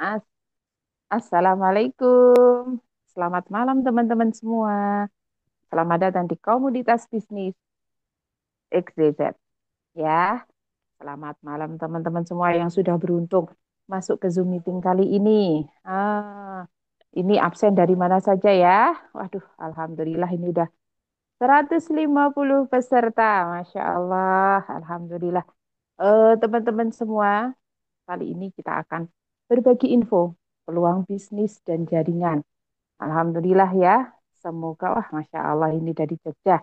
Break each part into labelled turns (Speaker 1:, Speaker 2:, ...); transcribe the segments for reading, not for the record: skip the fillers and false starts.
Speaker 1: As- Assalamualaikum. Selamat malam teman-teman semua. Selamat datang di komunitas bisnis XZZ. Ya, selamat malam teman-teman semua yang sudah beruntung masuk ke Zoom meeting kali ini. Ini absen dari mana saja ya? Waduh, Alhamdulillah ini udah 150 peserta. Masya Allah, Alhamdulillah. Teman-teman semua, kali ini kita akan berbagi info, peluang bisnis dan jaringan. Alhamdulillah ya. Semoga, wah Masya Allah ini dari Jogja.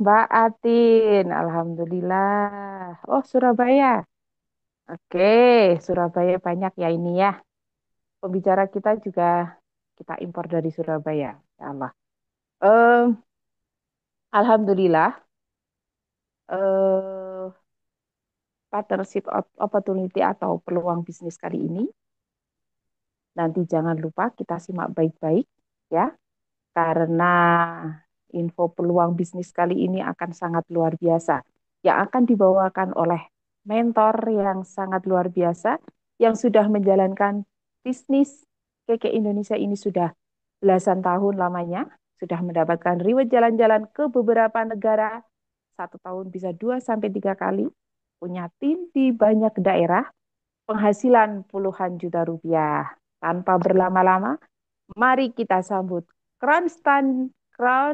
Speaker 1: Mbak Atin, Alhamdulillah. Oh, Surabaya. Oke, Surabaya banyak ya ini ya. Pembicara kita juga kita impor dari Surabaya. Ya Allah. Eh, Alhamdulillah. Eh, Partnership opportunity atau peluang bisnis kali ini. Nanti jangan lupa kita simak baik-baik ya. Karena info peluang bisnis kali ini akan sangat luar biasa. Yang akan dibawakan oleh mentor yang sangat luar biasa, yang sudah menjalankan bisnis Keke Indonesia ini sudah belasan tahun lamanya, sudah mendapatkan reward jalan-jalan ke beberapa negara, 1 tahun bisa 2 sampai 3 kali, punya tim di banyak daerah, penghasilan puluhan juta rupiah. Tanpa berlama-lama, mari kita sambut Crown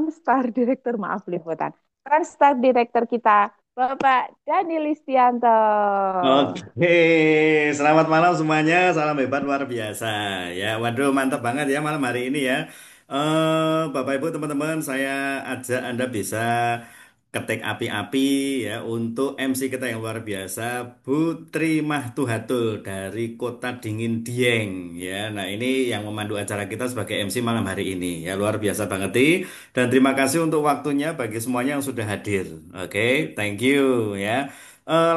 Speaker 1: Star Director, maaf liputan. Crown Star Director kita, Bapak Dani Listianto.
Speaker 2: Oke, selamat malam semuanya. Salam hebat luar biasa. Ya, waduh, mantap banget ya malam hari ini ya. Bapak Ibu teman-teman, saya ajak Anda bisa ketik api-api ya untuk MC kita yang luar biasa, Bu Tri Mahtuhatul dari Kota Dingin Dieng ya. Nah, ini yang memandu acara kita sebagai MC malam hari ini ya, luar biasa banget nih. Dan terima kasih untuk waktunya bagi semuanya yang sudah hadir. Oke, thank you ya.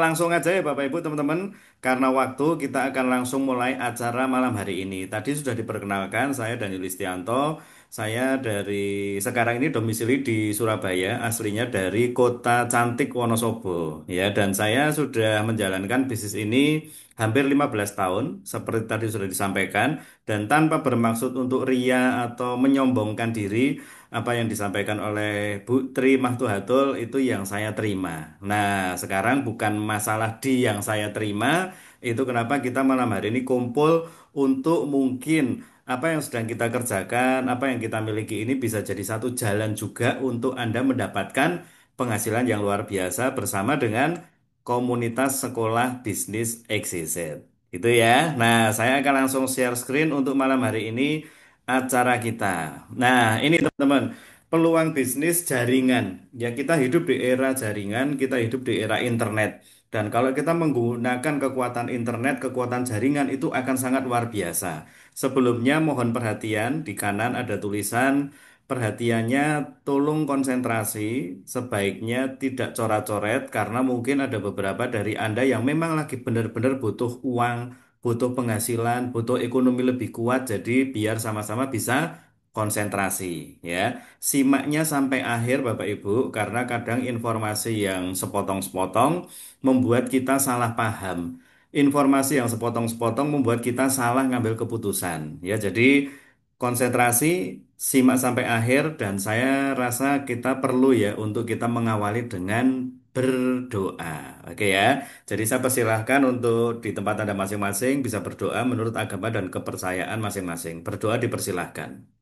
Speaker 2: Langsung aja ya Bapak Ibu teman-teman, karena waktu kita akan langsung mulai acara malam hari ini. Tadi sudah diperkenalkan, saya Daniel Listianto. Saya dari sekarang ini domisili di Surabaya, aslinya dari kota cantik Wonosobo. Ya, dan saya sudah menjalankan bisnis ini hampir 15 tahun, seperti tadi sudah disampaikan, dan tanpa bermaksud untuk ria atau menyombongkan diri, apa yang disampaikan oleh Bu Tri Mahtuhatul itu yang saya terima. Nah, sekarang bukan masalah di yang saya terima, itu kenapa kita malam hari ini kumpul untuk mungkin apa yang sedang kita kerjakan, apa yang kita miliki ini bisa jadi satu jalan juga untuk Anda mendapatkan penghasilan yang luar biasa bersama dengan komunitas sekolah bisnis XYZ. Itu ya. Nah, saya akan langsung share screen untuk malam hari ini acara kita. Nah, ini teman-teman, peluang bisnis jaringan. Ya, kita hidup di era jaringan, kita hidup di era internet. Dan kalau kita menggunakan kekuatan internet, kekuatan jaringan itu akan sangat luar biasa. Sebelumnya mohon perhatian, di kanan ada tulisan perhatiannya tolong konsentrasi, sebaiknya tidak coret-coret karena mungkin ada beberapa dari Anda yang memang lagi benar-benar butuh uang, butuh penghasilan, butuh ekonomi lebih kuat, jadi biar sama-sama bisa konsentrasi ya. Simaknya sampai akhir Bapak Ibu karena kadang informasi yang sepotong-sepotong membuat kita salah paham. Informasi yang sepotong-sepotong membuat kita salah ngambil keputusan ya. Jadi konsentrasi, simak sampai akhir dan saya rasa kita perlu ya untuk kita mengawali dengan berdoa. Oke ya. Jadi saya persilahkan untuk di tempat Anda masing-masing bisa berdoa menurut agama dan kepercayaan masing-masing. Berdoa dipersilahkan.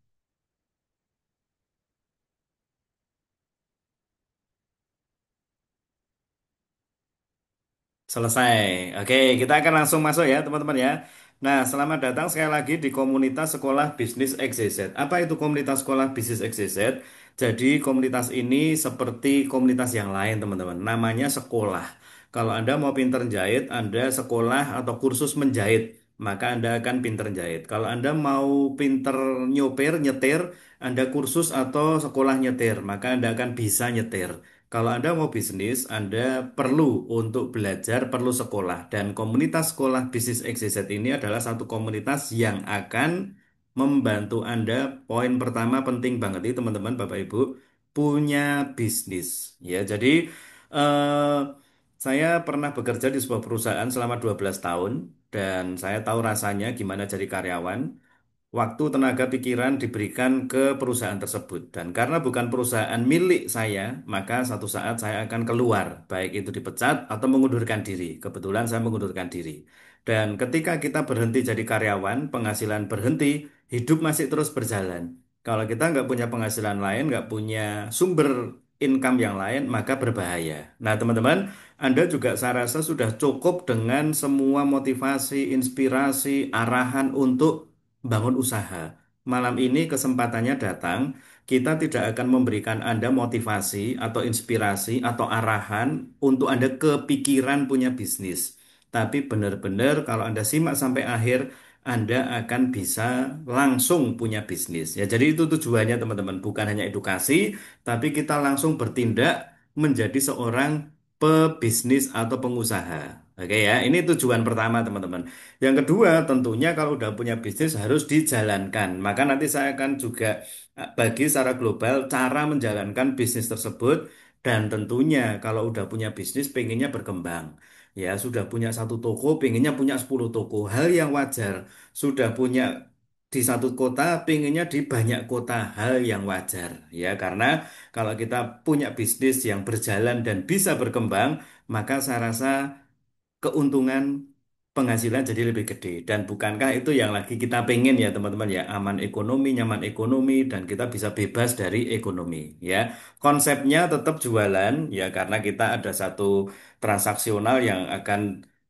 Speaker 2: Selesai. Oke, kita akan langsung masuk ya, teman-teman ya. Nah, selamat datang sekali lagi di komunitas Sekolah Bisnis XYZ. Apa itu komunitas Sekolah Bisnis XYZ? Jadi, komunitas ini seperti komunitas yang lain, teman-teman. Namanya sekolah. Kalau Anda mau pinter jahit, Anda sekolah atau kursus menjahit, maka Anda akan pinter jahit. Kalau Anda mau pinter nyopir, nyetir, Anda kursus atau sekolah nyetir, maka Anda akan bisa nyetir. Kalau Anda mau bisnis, Anda perlu untuk belajar, perlu sekolah. Dan komunitas sekolah bisnis XYZ ini adalah satu komunitas yang akan membantu Anda. Poin pertama penting banget itu teman-teman, Bapak Ibu, punya bisnis. Ya, jadi saya pernah bekerja di sebuah perusahaan selama 12 tahun dan saya tahu rasanya gimana jadi karyawan. Waktu, tenaga, pikiran diberikan ke perusahaan tersebut. Dan karena bukan perusahaan milik saya, maka satu saat saya akan keluar, baik itu dipecat atau mengundurkan diri. Kebetulan saya mengundurkan diri. Dan ketika kita berhenti jadi karyawan, penghasilan berhenti, hidup masih terus berjalan. Kalau kita nggak punya penghasilan lain, nggak punya sumber income yang lain, maka berbahaya. Nah, teman-teman, Anda juga saya rasa sudah cukup dengan semua motivasi, inspirasi, arahan untuk bangun usaha. Malam ini kesempatannya datang, kita tidak akan memberikan Anda motivasi atau inspirasi atau arahan untuk Anda kepikiran punya bisnis. Tapi benar-benar kalau Anda simak sampai akhir, Anda akan bisa langsung punya bisnis. Ya, jadi itu tujuannya teman-teman, bukan hanya edukasi, tapi kita langsung bertindak menjadi seorang pebisnis atau pengusaha. Oke ya, ini tujuan pertama teman-teman. Yang kedua, tentunya kalau udah punya bisnis harus dijalankan. Maka nanti saya akan juga bagi secara global cara menjalankan bisnis tersebut dan tentunya kalau udah punya bisnis pengennya berkembang. Ya, sudah punya satu toko, pengennya punya 10 toko. Hal yang wajar. Sudah punya di satu kota, pengennya di banyak kota. Hal yang wajar. Ya, karena kalau kita punya bisnis yang berjalan dan bisa berkembang, maka saya rasa keuntungan penghasilan jadi lebih gede. Dan bukankah itu yang lagi kita pengen ya teman-teman ya, aman ekonomi, nyaman ekonomi, dan kita bisa bebas dari ekonomi ya. Konsepnya tetap jualan ya, karena kita ada satu transaksional yang akan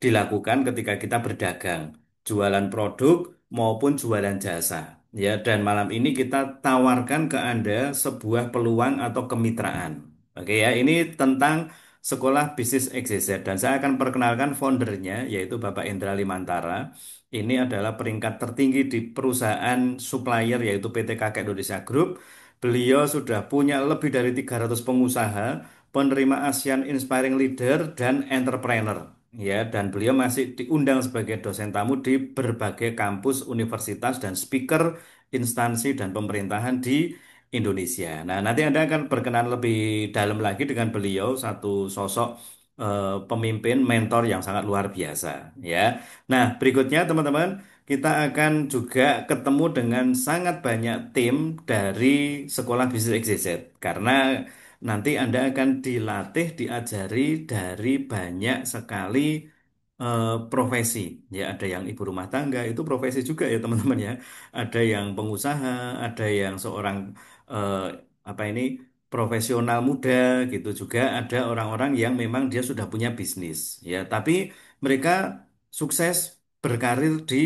Speaker 2: dilakukan ketika kita berdagang, jualan produk maupun jualan jasa ya. Dan malam ini kita tawarkan ke Anda sebuah peluang atau kemitraan. Oke ya, ini tentang Sekolah Bisnis XYZ, dan saya akan perkenalkan foundernya yaitu Bapak Indra Limantara. Ini adalah peringkat tertinggi di perusahaan supplier yaitu PT Kakek Indonesia Group. Beliau sudah punya lebih dari 300 pengusaha, penerima ASEAN Inspiring Leader dan Entrepreneur. Ya, dan beliau masih diundang sebagai dosen tamu di berbagai kampus, universitas, dan speaker instansi dan pemerintahan di Indonesia. Nah, nanti Anda akan berkenan lebih dalam lagi dengan beliau, satu sosok pemimpin, mentor yang sangat luar biasa, ya. Nah, berikutnya teman-teman, kita akan juga ketemu dengan sangat banyak tim dari Sekolah Bisnis XYZ karena nanti Anda akan dilatih, diajari dari banyak sekali profesi. Ya, ada yang ibu rumah tangga, itu profesi juga ya teman-teman ya. Ada yang pengusaha, ada yang seorang eh, apa ini profesional muda gitu, juga ada orang-orang yang memang dia sudah punya bisnis ya, tapi mereka sukses berkarir di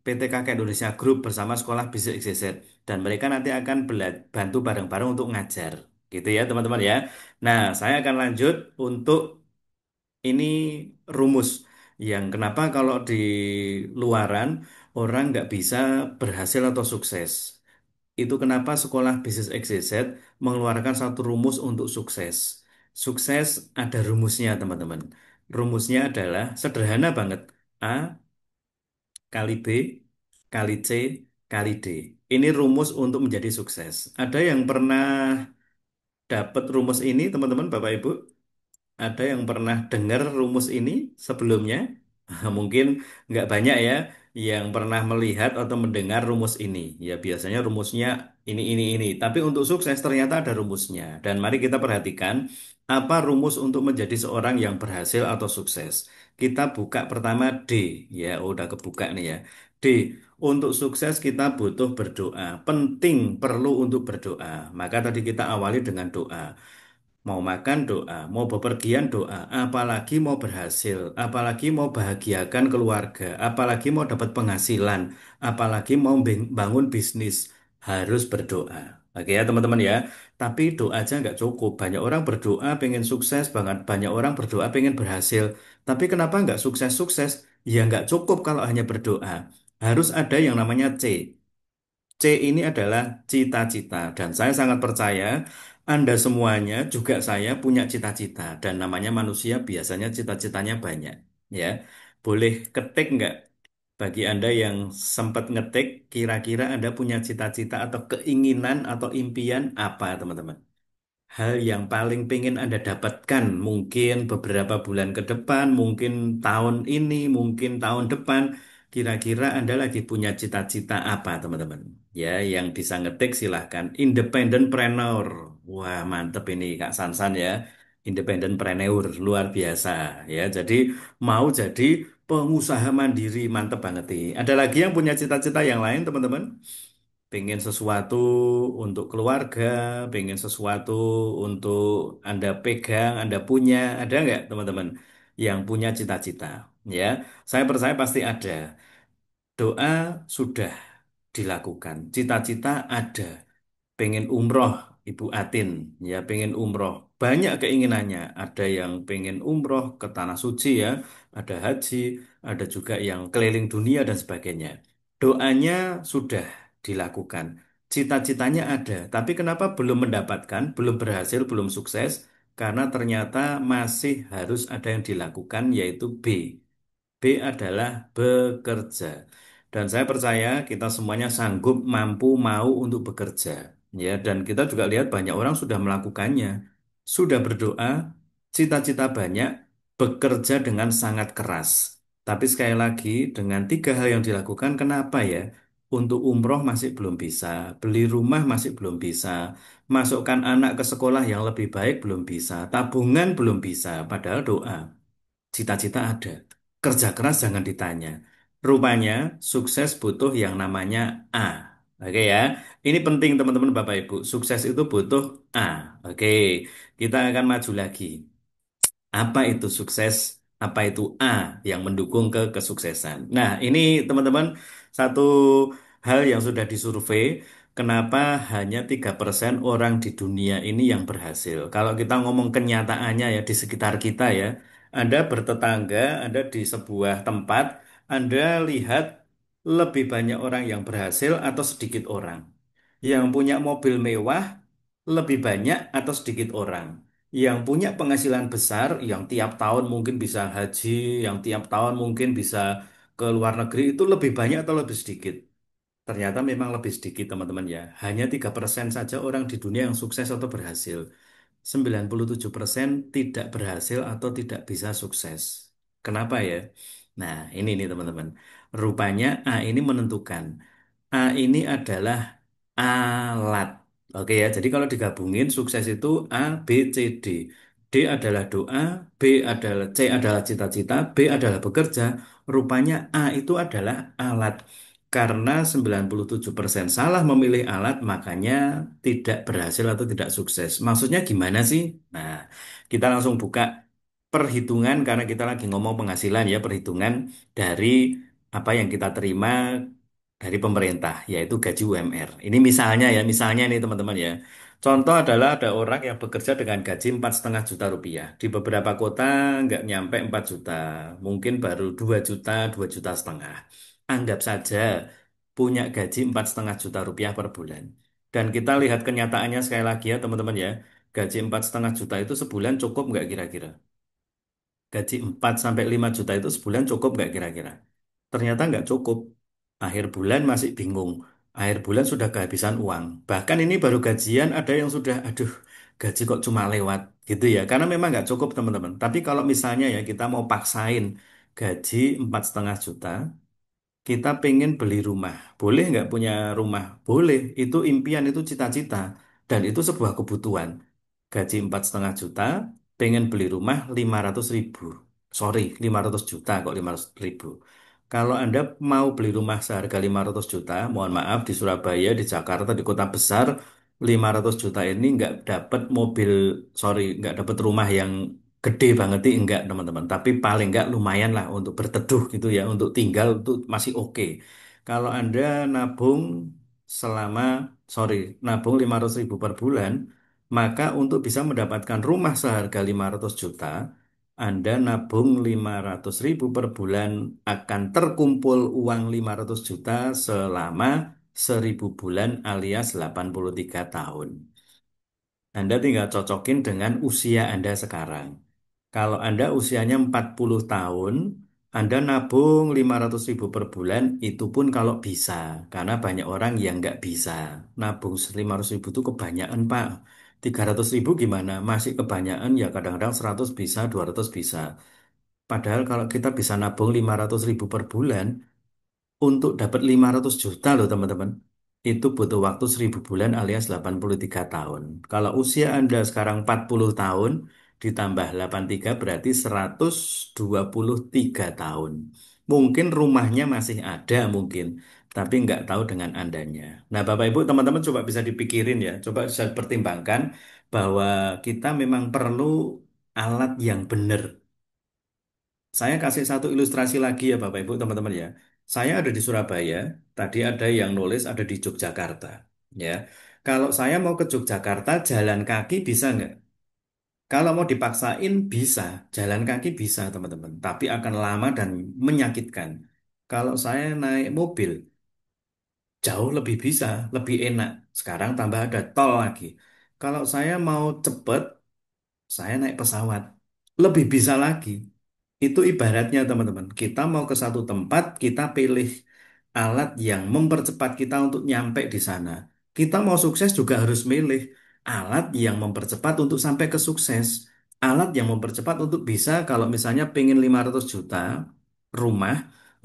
Speaker 2: PT KK Indonesia Group bersama Sekolah Bisnis XYZ, dan mereka nanti akan bantu bareng-bareng untuk ngajar gitu ya teman-teman ya. Nah, saya akan lanjut untuk ini rumus yang kenapa kalau di luaran orang nggak bisa berhasil atau sukses. Itu kenapa sekolah bisnis XYZ mengeluarkan satu rumus untuk sukses. Sukses ada rumusnya, teman-teman. Rumusnya adalah sederhana banget. A kali B kali C kali D. Ini rumus untuk menjadi sukses. Ada yang pernah dapat rumus ini, teman-teman, Bapak Ibu? Ada yang pernah dengar rumus ini sebelumnya? Mungkin nggak banyak ya yang pernah melihat atau mendengar rumus ini. Ya biasanya rumusnya ini. Tapi untuk sukses ternyata ada rumusnya. Dan mari kita perhatikan apa rumus untuk menjadi seorang yang berhasil atau sukses. Kita buka pertama D. Ya, udah kebuka nih ya. D. Untuk sukses kita butuh berdoa. Penting, perlu untuk berdoa. Maka tadi kita awali dengan doa. Mau makan doa, mau bepergian doa, apalagi mau berhasil, apalagi mau bahagiakan keluarga, apalagi mau dapat penghasilan, apalagi mau bangun bisnis, harus berdoa. Oke ya teman-teman ya. Tapi doa aja nggak cukup. Banyak orang berdoa pengen sukses banget, banyak orang berdoa pengen berhasil. Tapi kenapa nggak sukses-sukses? Ya nggak cukup kalau hanya berdoa. Harus ada yang namanya C. C ini adalah cita-cita, dan saya sangat percaya Anda semuanya juga saya punya cita-cita, dan namanya manusia biasanya cita-citanya banyak ya. Boleh ketik nggak bagi Anda yang sempat ngetik, kira-kira Anda punya cita-cita atau keinginan atau impian apa teman-teman? Hal yang paling pengen Anda dapatkan mungkin beberapa bulan ke depan, mungkin tahun ini, mungkin tahun depan. Kira-kira Anda lagi punya cita-cita apa, teman-teman? Ya, yang bisa ngetik silahkan. Independent Planner. Wah, mantep ini Kak Sansan ya. Independent Planner, luar biasa. Ya, jadi mau jadi pengusaha mandiri, mantep banget nih. Ada lagi yang punya cita-cita yang lain, teman-teman? Pengen sesuatu untuk keluarga, pengen sesuatu untuk Anda pegang, Anda punya. Ada nggak, teman-teman, yang punya cita-cita? Ya, saya percaya pasti ada. Doa sudah dilakukan, cita-cita ada, pengen umroh Ibu Atin, ya pengen umroh. Banyak keinginannya, ada yang pengen umroh ke Tanah Suci ya, ada haji, ada juga yang keliling dunia dan sebagainya. Doanya sudah dilakukan, cita-citanya ada, tapi kenapa belum mendapatkan, belum berhasil, belum sukses? Karena ternyata masih harus ada yang dilakukan, yaitu B. B adalah bekerja. Dan saya percaya kita semuanya sanggup, mampu, mau untuk bekerja. Ya, dan kita juga lihat banyak orang sudah melakukannya. Sudah berdoa, cita-cita banyak, bekerja dengan sangat keras. Tapi sekali lagi, dengan tiga hal yang dilakukan, kenapa ya? Untuk umroh masih belum bisa, beli rumah masih belum bisa, masukkan anak ke sekolah yang lebih baik belum bisa, tabungan belum bisa, padahal doa. Cita-cita ada. Kerja keras jangan ditanya. Rupanya sukses butuh yang namanya A. Oke ya. Ini penting teman-teman Bapak Ibu. Sukses itu butuh A. Oke. Kita akan maju lagi. Apa itu sukses? Apa itu A yang mendukung ke kesuksesan? Nah, ini teman-teman satu hal yang sudah disurvei. Kenapa hanya 3% orang di dunia ini yang berhasil? Kalau kita ngomong kenyataannya ya di sekitar kita ya, Anda bertetangga, Anda di sebuah tempat, Anda lihat lebih banyak orang yang berhasil atau sedikit orang. Yang punya mobil mewah lebih banyak atau sedikit orang. Yang punya penghasilan besar, yang tiap tahun mungkin bisa haji, yang tiap tahun mungkin bisa ke luar negeri, itu lebih banyak atau lebih sedikit? Ternyata memang lebih sedikit, teman-teman ya. Hanya 3% saja orang di dunia yang sukses atau berhasil. 97% tidak berhasil atau tidak bisa sukses. Kenapa ya? Nah, ini nih teman-teman. Rupanya A ini menentukan. A ini adalah alat. Oke ya, jadi kalau digabungin sukses itu A, B, C, D. D adalah doa, B adalah C adalah cita-cita, B adalah bekerja. Rupanya A itu adalah alat. Karena 97% salah memilih alat, makanya tidak berhasil atau tidak sukses. Maksudnya gimana sih? Nah, kita langsung buka perhitungan karena kita lagi ngomong penghasilan ya, perhitungan dari apa yang kita terima dari pemerintah, yaitu gaji UMR. Ini misalnya ya, misalnya nih teman-teman ya. Contoh adalah ada orang yang bekerja dengan gaji 4,5 juta rupiah. Di beberapa kota nggak nyampe 4 juta, mungkin baru 2 juta, 2,5 juta. Anggap saja punya gaji 4,5 juta rupiah per bulan. Dan kita lihat kenyataannya sekali lagi ya teman-teman ya. Gaji 4,5 juta itu sebulan cukup nggak kira-kira? Gaji 4 sampai 5 juta itu sebulan cukup nggak kira-kira? Ternyata nggak cukup. Akhir bulan masih bingung. Akhir bulan sudah kehabisan uang. Bahkan ini baru gajian ada yang sudah, aduh, gaji kok cuma lewat gitu ya. Karena memang nggak cukup teman-teman. Tapi kalau misalnya ya kita mau paksain gaji 4,5 juta, kita pengen beli rumah. Boleh nggak punya rumah? Boleh. Itu impian, itu cita-cita. Dan itu sebuah kebutuhan. Gaji 4,5 juta, pengen beli rumah 500 ribu. Sorry, 500 juta kok 500 ribu. Kalau Anda mau beli rumah seharga 500 juta, mohon maaf di Surabaya, di Jakarta, di kota besar, 500 juta ini nggak dapat mobil, sorry, nggak dapat rumah yang gede banget sih, enggak teman-teman. Tapi paling enggak lumayan lah untuk berteduh gitu ya, untuk tinggal itu masih oke. Kalau Anda nabung selama, sorry, nabung 500 ribu per bulan, maka untuk bisa mendapatkan rumah seharga 500 juta, Anda nabung 500 ribu per bulan akan terkumpul uang 500 juta selama 1.000 bulan alias 83 tahun. Anda tinggal cocokin dengan usia Anda sekarang. Kalau Anda usianya 40 tahun, Anda nabung 500 ribu per bulan, itu pun kalau bisa. Karena banyak orang yang nggak bisa. Nabung 500 ribu itu kebanyakan, Pak. 300 ribu gimana? Masih kebanyakan, ya kadang-kadang 100 bisa, 200 bisa. Padahal kalau kita bisa nabung 500 ribu per bulan, untuk dapat 500 juta loh teman-teman. Itu butuh waktu 1000 bulan alias 83 tahun. Kalau usia Anda sekarang 40 tahun, ditambah 83 berarti 123 tahun. Mungkin rumahnya masih ada mungkin, tapi nggak tahu dengan Andanya. Nah Bapak Ibu teman-teman coba bisa dipikirin ya, coba bisa pertimbangkan bahwa kita memang perlu alat yang benar. Saya kasih satu ilustrasi lagi ya Bapak Ibu teman-teman ya. Saya ada di Surabaya, tadi ada yang nulis ada di Yogyakarta. Ya, kalau saya mau ke Yogyakarta jalan kaki bisa nggak? Kalau mau dipaksain bisa, jalan kaki bisa teman-teman. Tapi akan lama dan menyakitkan. Kalau saya naik mobil, jauh lebih bisa, lebih enak. Sekarang tambah ada tol lagi. Kalau saya mau cepet, saya naik pesawat. Lebih bisa lagi. Itu ibaratnya teman-teman, kita mau ke satu tempat, kita pilih alat yang mempercepat kita untuk nyampe di sana. Kita mau sukses juga harus milih alat yang mempercepat untuk sampai ke sukses. Alat yang mempercepat untuk bisa kalau misalnya pengen 500 juta rumah,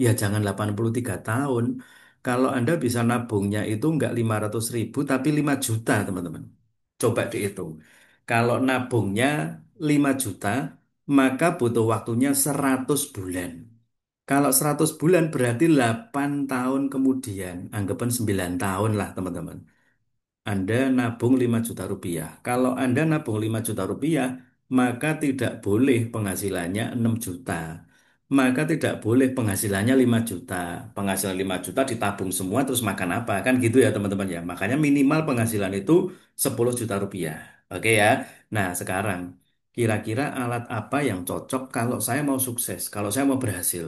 Speaker 2: ya jangan 83 tahun. Kalau Anda bisa nabungnya itu nggak 500 ribu tapi 5 juta teman-teman. Coba dihitung. Kalau nabungnya 5 juta, maka butuh waktunya 100 bulan. Kalau 100 bulan berarti 8 tahun kemudian, anggapan 9 tahun lah teman-teman. Anda nabung 5 juta rupiah. Kalau Anda nabung 5 juta rupiah, maka tidak boleh penghasilannya 6 juta. Maka tidak boleh penghasilannya 5 juta. Penghasilan 5 juta ditabung semua terus makan apa? Kan gitu ya teman-teman ya. Makanya minimal penghasilan itu 10 juta rupiah. Oke ya. Nah sekarang, kira-kira alat apa yang cocok kalau saya mau sukses, kalau saya mau berhasil,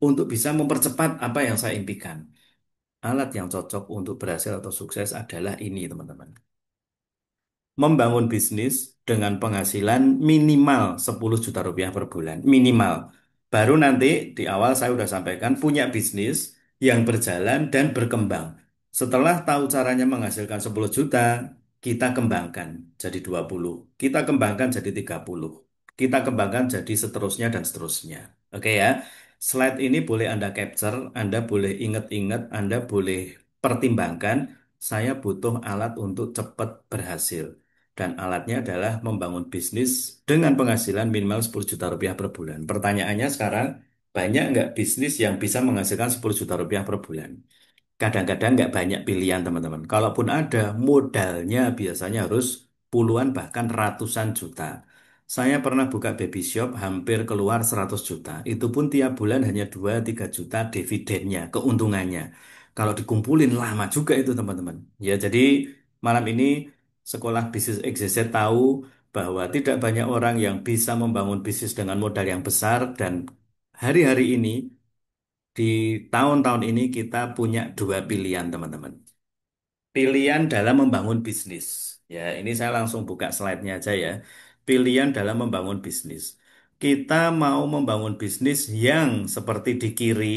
Speaker 2: untuk bisa mempercepat apa yang saya impikan? Alat yang cocok untuk berhasil atau sukses adalah ini, teman-teman. Membangun bisnis dengan penghasilan minimal 10 juta rupiah per bulan. Minimal. Baru nanti di awal saya sudah sampaikan punya bisnis yang berjalan dan berkembang. Setelah tahu caranya menghasilkan 10 juta, kita kembangkan jadi 20. Kita kembangkan jadi 30. Kita kembangkan jadi seterusnya dan seterusnya. Oke ya. Slide ini boleh Anda capture, Anda boleh ingat-ingat, Anda boleh pertimbangkan. Saya butuh alat untuk cepat berhasil. Dan alatnya adalah membangun bisnis dengan penghasilan minimal 10 juta rupiah per bulan. Pertanyaannya sekarang, banyak nggak bisnis yang bisa menghasilkan 10 juta rupiah per bulan? Kadang-kadang nggak banyak pilihan teman-teman. Kalaupun ada, modalnya biasanya harus puluhan bahkan ratusan juta. Saya pernah buka baby shop hampir keluar 100 juta. Itu pun tiap bulan hanya 2-3 juta dividennya, keuntungannya. Kalau dikumpulin lama juga itu teman-teman. Ya jadi malam ini sekolah bisnis XYZ tahu bahwa tidak banyak orang yang bisa membangun bisnis dengan modal yang besar dan hari-hari ini di tahun-tahun ini kita punya dua pilihan, teman-teman. Pilihan dalam membangun bisnis. Ya, ini saya langsung buka slide-nya aja ya. Pilihan dalam membangun bisnis. Kita mau membangun bisnis yang seperti di kiri,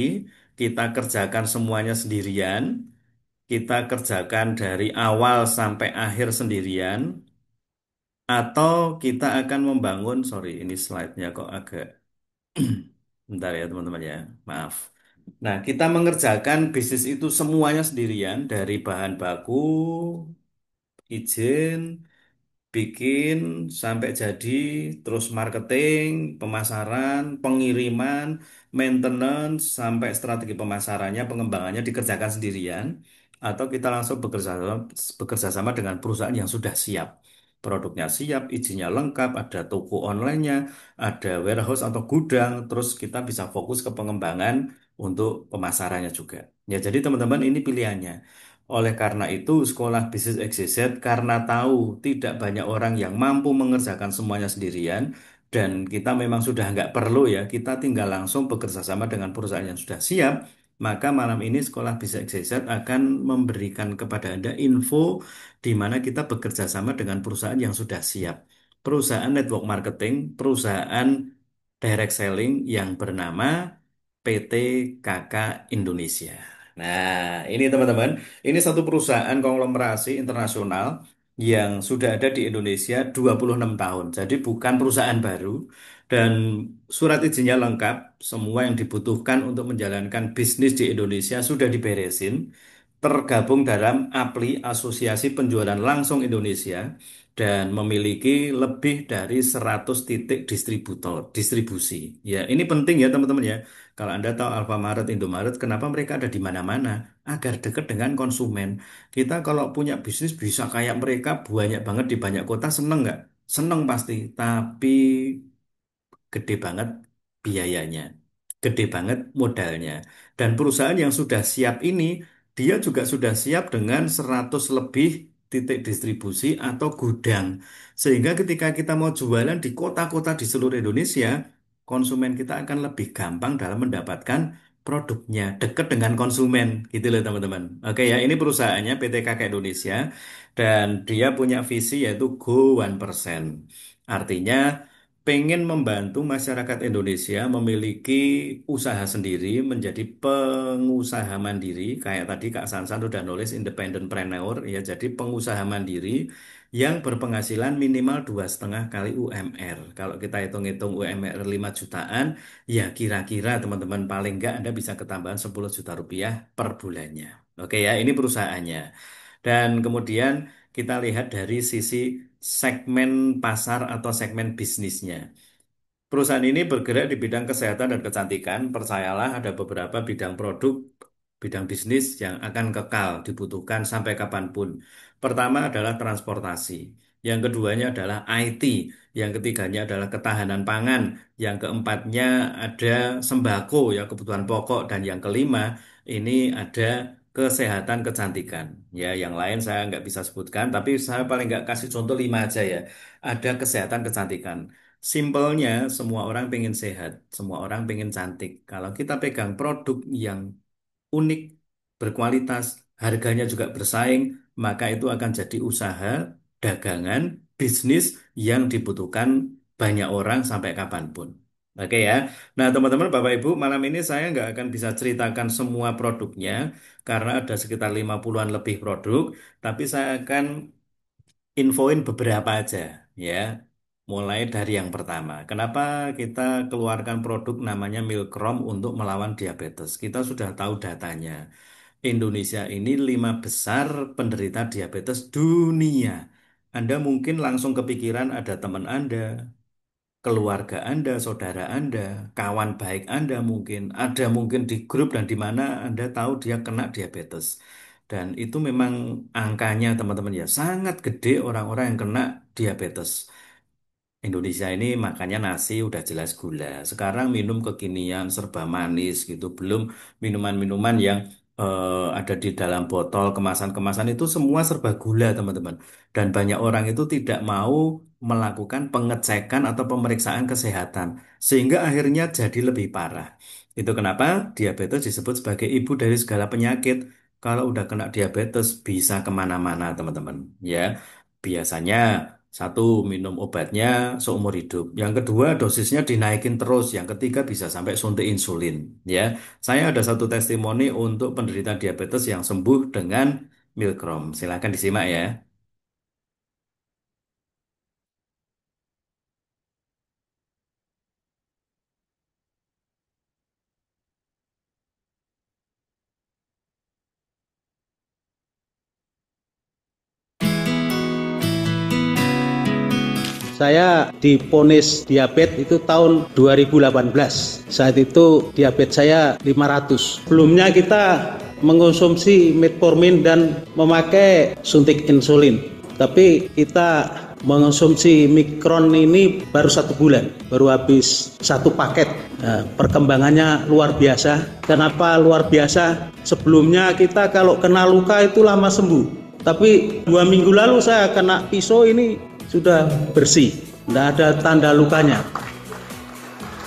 Speaker 2: kita kerjakan semuanya sendirian, kita kerjakan dari awal sampai akhir sendirian, atau kita akan membangun, sorry, ini slide-nya kok agak bentar ya teman-teman ya, maaf. Nah, kita mengerjakan bisnis itu semuanya sendirian dari bahan baku, izin, bikin sampai jadi, terus marketing, pemasaran, pengiriman, maintenance, sampai strategi pemasarannya, pengembangannya dikerjakan sendirian, atau kita langsung bekerja sama dengan perusahaan yang sudah siap. Produknya siap, izinnya lengkap, ada toko online-nya, ada warehouse atau gudang, terus kita bisa fokus ke pengembangan untuk pemasarannya juga. Ya, jadi teman-teman ini pilihannya. Oleh karena itu, sekolah bisnis XYZ karena tahu tidak banyak orang yang mampu mengerjakan semuanya sendirian dan kita memang sudah nggak perlu ya, kita tinggal langsung bekerja sama dengan perusahaan yang sudah siap, maka malam ini sekolah bisnis XYZ akan memberikan kepada Anda info di mana kita bekerja sama dengan perusahaan yang sudah siap. Perusahaan network marketing, perusahaan direct selling yang bernama PT KK Indonesia. Nah, ini teman-teman, ini satu perusahaan konglomerasi internasional yang sudah ada di Indonesia 26 tahun. Jadi bukan perusahaan baru, Dan surat izinnya lengkap, semua yang dibutuhkan untuk menjalankan bisnis di Indonesia sudah diberesin, tergabung dalam APLI, Asosiasi Penjualan Langsung Indonesia, dan memiliki lebih dari 100 titik distribusi. Ya, ini penting ya teman-teman ya. Kalau Anda tahu Alfamaret, Indomaret, kenapa mereka ada di mana-mana? Agar dekat dengan konsumen. Kita kalau punya bisnis bisa kayak mereka banyak banget di banyak kota, seneng nggak? Seneng pasti, tapi gede banget biayanya, gede banget modalnya. Dan perusahaan yang sudah siap ini, dia juga sudah siap dengan 100 lebih titik distribusi atau gudang. Sehingga ketika kita mau jualan di kota-kota di seluruh Indonesia, konsumen kita akan lebih gampang dalam mendapatkan produknya, dekat dengan konsumen, gitu loh teman-teman. Oke ya, ini perusahaannya PT Kakak Indonesia, dan dia punya visi yaitu Go 1%. Artinya, pengen membantu masyarakat Indonesia memiliki usaha sendiri, menjadi pengusaha mandiri. Kayak tadi Kak Sansan udah nulis entrepreneur, ya jadi pengusaha mandiri yang berpenghasilan minimal 2,5 kali UMR. Kalau kita hitung-hitung UMR 5 jutaan, ya kira-kira teman-teman paling nggak Anda bisa ketambahan 10 juta rupiah per bulannya. Oke ya, ini perusahaannya. Dan kemudian kita lihat dari sisi segmen pasar atau segmen bisnisnya. Perusahaan ini bergerak di bidang kesehatan dan kecantikan. Percayalah, ada beberapa bidang produk, bidang bisnis yang akan kekal dibutuhkan sampai kapanpun. Pertama adalah transportasi. Yang keduanya adalah IT. Yang ketiganya adalah ketahanan pangan. Yang keempatnya ada sembako, ya kebutuhan pokok. Dan yang kelima ini ada kesehatan kecantikan. Ya, yang lain saya nggak bisa sebutkan, tapi saya paling nggak kasih contoh 5 aja ya. Ada kesehatan kecantikan. Simpelnya, semua orang pengen sehat, semua orang pengen cantik. Kalau kita pegang produk yang unik, berkualitas, harganya juga bersaing, maka itu akan jadi usaha, dagangan, bisnis yang dibutuhkan banyak orang sampai kapanpun. Oke ya. Nah teman-teman, Bapak Ibu, malam ini saya nggak akan bisa ceritakan semua produknya, karena ada sekitar 50-an lebih produk, tapi saya akan infoin beberapa aja ya. Mulai dari yang pertama. Kenapa kita keluarkan produk namanya Milkrom untuk melawan diabetes? Kita sudah tahu datanya. Indonesia ini 5 besar penderita diabetes dunia. Anda mungkin langsung kepikiran ada teman Anda, keluarga Anda, saudara Anda, kawan baik Anda mungkin. Ada mungkin di grup dan di mana Anda tahu dia kena diabetes. Dan itu memang angkanya teman-teman ya sangat gede orang-orang yang kena diabetes. Indonesia ini makannya nasi udah jelas gula. Sekarang minum kekinian serba manis gitu. Belum minuman-minuman yang ada di dalam botol, kemasan-kemasan itu semua serba gula, teman-teman. Dan banyak orang itu tidak mau melakukan pengecekan atau pemeriksaan kesehatan. Sehingga akhirnya jadi lebih parah. Itu kenapa diabetes disebut sebagai ibu dari segala penyakit. Kalau udah kena diabetes bisa kemana-mana, teman-teman. Ya, biasanya satu, minum obatnya seumur hidup. Yang kedua, dosisnya dinaikin terus. Yang ketiga, bisa sampai suntik insulin. Ya, saya ada satu testimoni untuk penderita diabetes yang sembuh dengan Milkrom. Silakan disimak ya.
Speaker 3: Saya diponis diabetes itu tahun 2018. Saat itu diabetes saya 500. Sebelumnya kita mengkonsumsi metformin dan memakai suntik insulin. Tapi kita mengkonsumsi Mikron ini baru 1 bulan, baru habis 1 paket. Nah, perkembangannya luar biasa. Kenapa luar biasa? Sebelumnya kita kalau kena luka itu lama sembuh. Tapi 2 minggu lalu saya kena pisau ini sudah bersih, tidak ada tanda lukanya.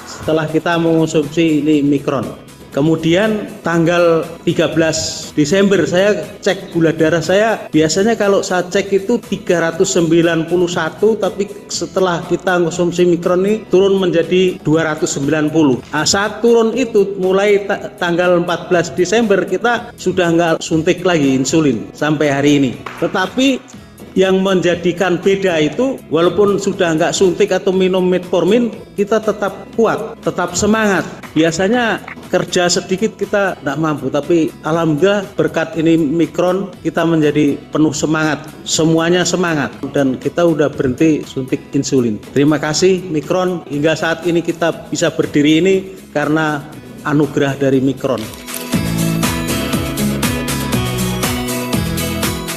Speaker 3: Setelah kita mengonsumsi ini Mikron. Kemudian tanggal 13 Desember saya cek gula darah saya. Biasanya kalau saya cek itu 391, tapi setelah kita konsumsi Mikron ini turun menjadi 290. Saat turun itu mulai tanggal 14 Desember kita sudah nggak suntik lagi insulin sampai hari ini. Tetapi Yang menjadikan beda itu, walaupun sudah nggak suntik atau minum metformin, kita tetap kuat, tetap semangat. Biasanya kerja sedikit kita nggak mampu, tapi alhamdulillah berkat ini Mikron kita menjadi penuh semangat, semuanya semangat, dan kita udah berhenti suntik insulin. Terima kasih Mikron, hingga saat ini kita bisa berdiri ini karena anugerah dari Mikron.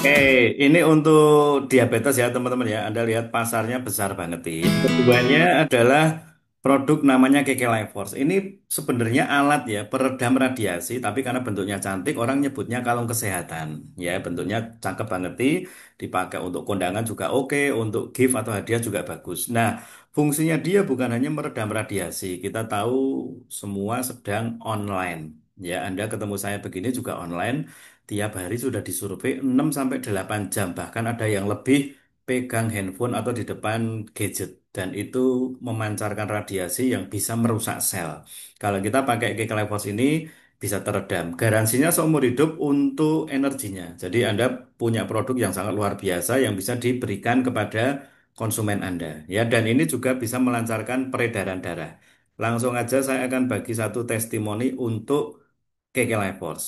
Speaker 2: Oke, ini untuk diabetes ya teman-teman ya. Anda lihat pasarnya besar banget ini. Keduanya adalah produk namanya KK Life Force. Ini sebenarnya alat ya peredam radiasi, tapi karena bentuknya cantik, orang nyebutnya kalung kesehatan. Ya, bentuknya cakep banget nih. Dipakai untuk kondangan juga oke, untuk gift atau hadiah juga bagus. Nah, fungsinya dia bukan hanya meredam radiasi. Kita tahu semua sedang online. Ya, Anda ketemu saya begini juga online. Tiap hari sudah disurvei 6 sampai 8 jam, bahkan ada yang lebih pegang handphone atau di depan gadget dan itu memancarkan radiasi yang bisa merusak sel. Kalau kita pakai K-Levels ini bisa teredam. Garansinya seumur hidup untuk energinya. Jadi Anda punya produk yang sangat luar biasa yang bisa diberikan kepada konsumen Anda. Ya, dan ini juga bisa melancarkan peredaran darah. Langsung aja saya akan bagi satu testimoni untuk KK Life Force.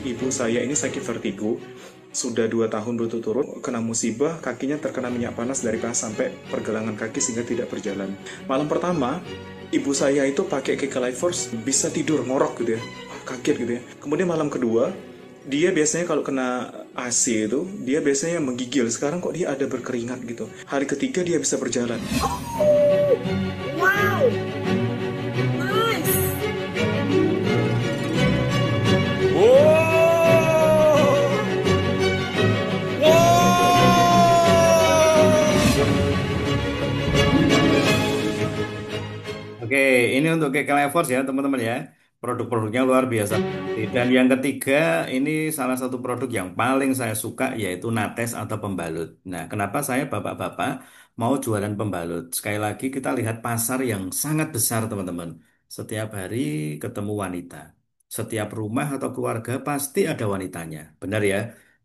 Speaker 4: Ibu saya ini sakit vertigo, sudah 2 tahun berturut-turut kena musibah, kakinya terkena minyak panas dari paha sampai pergelangan kaki sehingga tidak berjalan. Malam pertama, ibu saya itu pakai KK Life Force bisa tidur ngorok gitu ya, kaget gitu ya. Kemudian malam kedua, dia biasanya kalau kena AC itu, dia biasanya menggigil. Sekarang kok dia ada berkeringat gitu. Hari ketiga dia bisa berjalan.
Speaker 5: Wow, nice.
Speaker 2: Oke, ini untuk Cake Levers ya teman-teman ya. Produk-produknya luar biasa. Dan yang ketiga, ini salah satu produk yang paling saya suka yaitu nates atau pembalut. Nah, kenapa saya bapak-bapak mau jualan pembalut? Sekali lagi kita lihat pasar yang sangat besar teman-teman. Setiap hari ketemu wanita. Setiap rumah atau keluarga pasti ada wanitanya. Benar ya?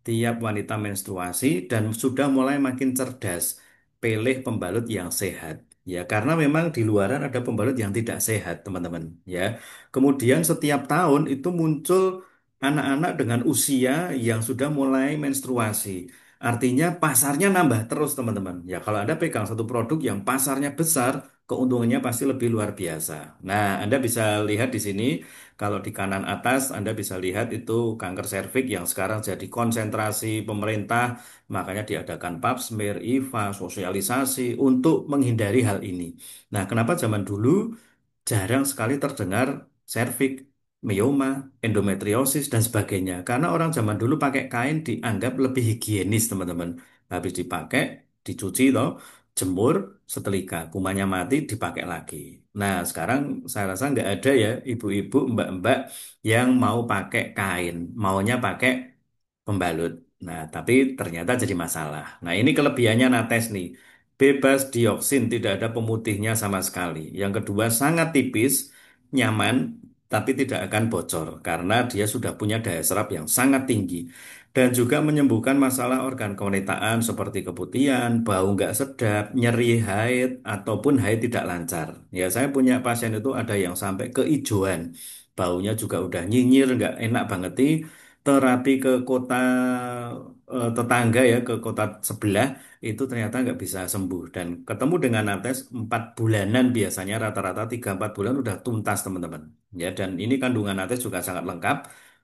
Speaker 2: Tiap wanita menstruasi dan sudah mulai makin cerdas. Pilih pembalut yang sehat. Ya, karena memang di luaran ada pembalut yang tidak sehat, teman-teman. Ya, kemudian setiap tahun itu muncul anak-anak dengan usia yang sudah mulai menstruasi. Artinya pasarnya nambah terus, teman-teman. Ya, kalau Anda pegang satu produk yang pasarnya besar, keuntungannya pasti lebih luar biasa. Nah, Anda bisa lihat di sini, kalau di kanan atas Anda bisa lihat itu kanker serviks yang sekarang jadi konsentrasi pemerintah. Makanya diadakan pap smear, IVA, sosialisasi untuk menghindari hal ini. Nah, kenapa zaman dulu jarang sekali terdengar serviks, mioma, endometriosis, dan sebagainya? Karena orang zaman dulu pakai kain dianggap lebih higienis, teman-teman. Habis dipakai, dicuci, toh, jemur, setelika, kumannya mati, dipakai lagi. Nah, sekarang saya rasa nggak ada ya ibu-ibu, mbak-mbak yang mau pakai kain, maunya pakai pembalut. Nah, tapi ternyata jadi masalah. Nah, ini kelebihannya Nates nih. Bebas dioksin, tidak ada pemutihnya sama sekali. Yang kedua, sangat tipis, nyaman, tapi tidak akan bocor karena dia sudah punya daya serap yang sangat tinggi. Dan juga menyembuhkan masalah organ kewanitaan seperti keputihan, bau nggak sedap, nyeri haid, ataupun haid tidak lancar. Ya, saya punya pasien itu ada yang sampai keijoan. Baunya juga udah nyinyir, nggak enak banget nih. Terapi ke kota tetangga ya, ke kota sebelah, itu ternyata nggak bisa sembuh. Dan ketemu dengan nates 4 bulanan biasanya, rata-rata 3-4 bulan udah tuntas teman-teman. Ya, dan ini kandungan nates juga sangat lengkap.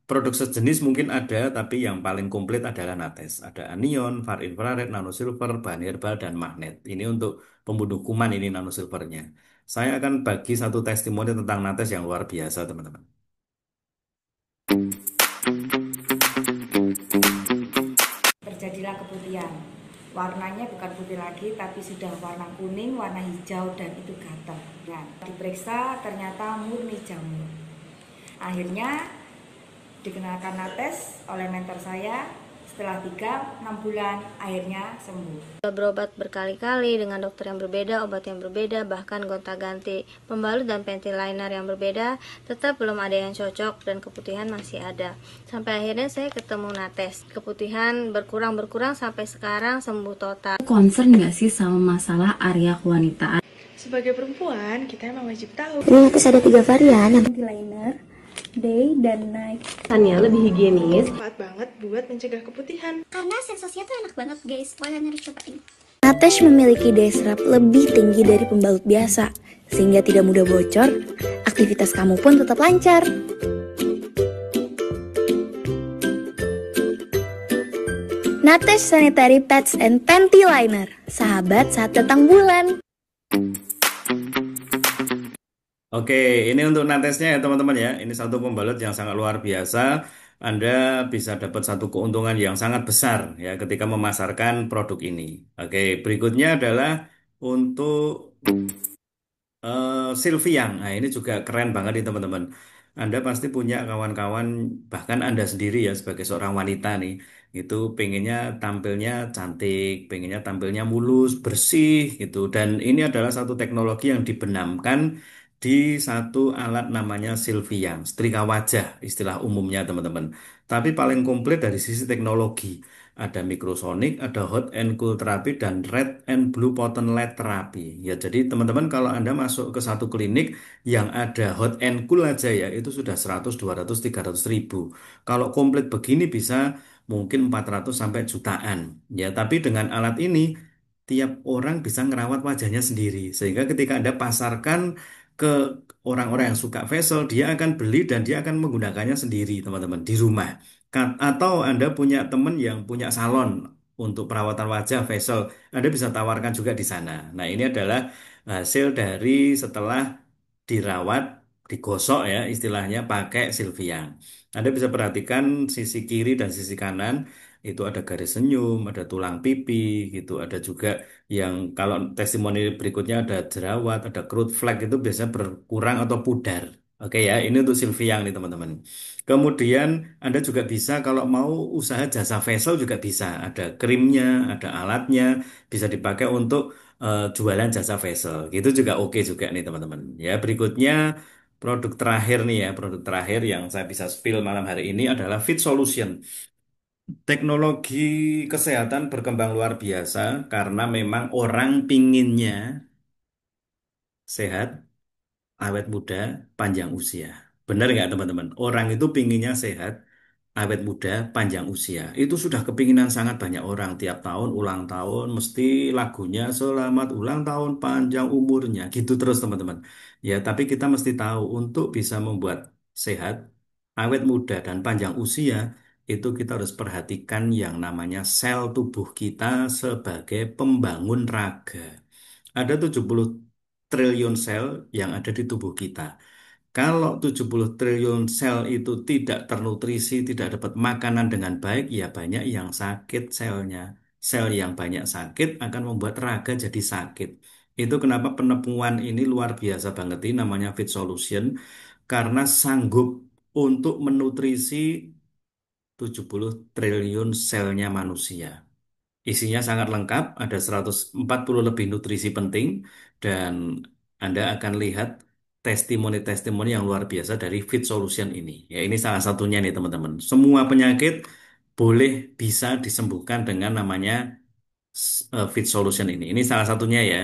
Speaker 2: Produk sejenis mungkin ada, tapi yang paling komplit adalah nates. Ada anion, far infrared, nanosilver, bahan herbal, dan magnet. Ini untuk pembunuh kuman ini nanosilvernya. Saya akan bagi satu testimoni tentang nates yang luar biasa, teman-teman.
Speaker 5: Terjadilah keputihan. Warnanya bukan putih lagi tapi sudah warna kuning, warna hijau dan itu gatal. Nah, diperiksa ternyata murni jamur. Akhirnya Dikenalkan Nates oleh mentor saya, setelah 3-6 bulan akhirnya sembuh.
Speaker 6: Berobat berkali-kali dengan dokter yang berbeda, obat yang berbeda, bahkan gonta-ganti pembalut dan panty liner yang berbeda, tetap belum ada yang cocok dan keputihan masih ada. Sampai akhirnya saya ketemu Nates. Keputihan berkurang sampai sekarang sembuh total.
Speaker 7: Concern nggak sih sama masalah area kewanitaan?
Speaker 8: Sebagai perempuan, kita emang wajib tahu.
Speaker 9: Ini Nates ada 3 varian.
Speaker 10: Panty liner, day dan night.
Speaker 7: Tanya lebih higienis.
Speaker 8: Manfaat banget buat mencegah keputihan.
Speaker 10: Karena sensasinya tuh enak banget guys, kalian harus cobain.
Speaker 9: Nates memiliki daya serap lebih tinggi dari pembalut biasa, sehingga tidak mudah bocor, aktivitas kamu pun tetap lancar. Nates Sanitary Pads and Panty Liner, sahabat saat datang bulan.
Speaker 2: Oke, ini untuk nantesnya ya teman-teman ya. Ini satu pembalut yang sangat luar biasa. Anda bisa dapat satu keuntungan yang sangat besar ya ketika memasarkan produk ini. Oke, berikutnya adalah untuk Sylviang. Nah, ini juga keren banget nih teman-teman. Anda pasti punya kawan-kawan, bahkan Anda sendiri ya sebagai seorang wanita nih, itu pengennya tampilnya cantik, pengennya tampilnya mulus, bersih gitu. Dan ini adalah satu teknologi yang dibenamkan di satu alat namanya Sylviang, setrika wajah istilah umumnya teman-teman. Tapi paling komplit dari sisi teknologi. Ada microsonic, ada hot and cool terapi, dan red and blue photon light terapi. Ya, jadi teman-teman kalau Anda masuk ke satu klinik yang ada hot and cool aja ya, itu sudah 100, 200, 300 ribu. Kalau komplit begini bisa mungkin 400 sampai jutaan. Ya, tapi dengan alat ini, tiap orang bisa ngerawat wajahnya sendiri. Sehingga ketika Anda pasarkan ke orang-orang yang suka facial, dia akan beli dan dia akan menggunakannya sendiri, teman-teman, di rumah. Atau Anda punya teman yang punya salon untuk perawatan wajah facial, Anda bisa tawarkan juga di sana. Nah, ini adalah hasil dari setelah dirawat, digosok ya istilahnya pakai Sylviang. Anda bisa perhatikan sisi kiri dan sisi kanan itu ada garis senyum, ada tulang pipi gitu, ada juga yang kalau testimoni berikutnya ada jerawat, ada crowd flag itu biasanya berkurang atau pudar. Oke ya, ini untuk Sylviang nih teman-teman. Kemudian Anda juga bisa kalau mau usaha jasa facial juga bisa. Ada krimnya, ada alatnya, bisa dipakai untuk jualan jasa facial. Gitu juga oke juga nih teman-teman. Ya, berikutnya produk terakhir nih ya, produk terakhir yang saya bisa spill malam hari ini adalah Fit Solution. Teknologi kesehatan berkembang luar biasa karena memang orang pinginnya sehat, awet muda, panjang usia. Benar nggak teman-teman? Orang itu pinginnya sehat, awet muda, panjang usia. Itu sudah kepinginan sangat banyak orang. Tiap tahun, ulang tahun, mesti lagunya selamat ulang tahun, panjang umurnya. Gitu terus teman-teman. Ya, tapi kita mesti tahu untuk bisa membuat sehat, awet muda, dan panjang usia, itu kita harus perhatikan yang namanya sel tubuh kita sebagai pembangun raga. Ada 70 triliun sel yang ada di tubuh kita. Kalau 70 triliun sel itu tidak ternutrisi, tidak dapat makanan dengan baik, ya banyak yang sakit selnya. Sel yang banyak sakit akan membuat raga jadi sakit. Itu kenapa penemuan ini luar biasa banget ini namanya Fit Solution karena sanggup untuk menutrisi 70 triliun selnya manusia. Isinya sangat lengkap, ada 140 lebih nutrisi penting, dan Anda akan lihat testimoni-testimoni yang luar biasa dari Fit Solution ini. Ya, ini salah satunya nih teman-teman. Semua penyakit boleh bisa disembuhkan dengan namanya Fit Solution ini. Ini salah satunya ya.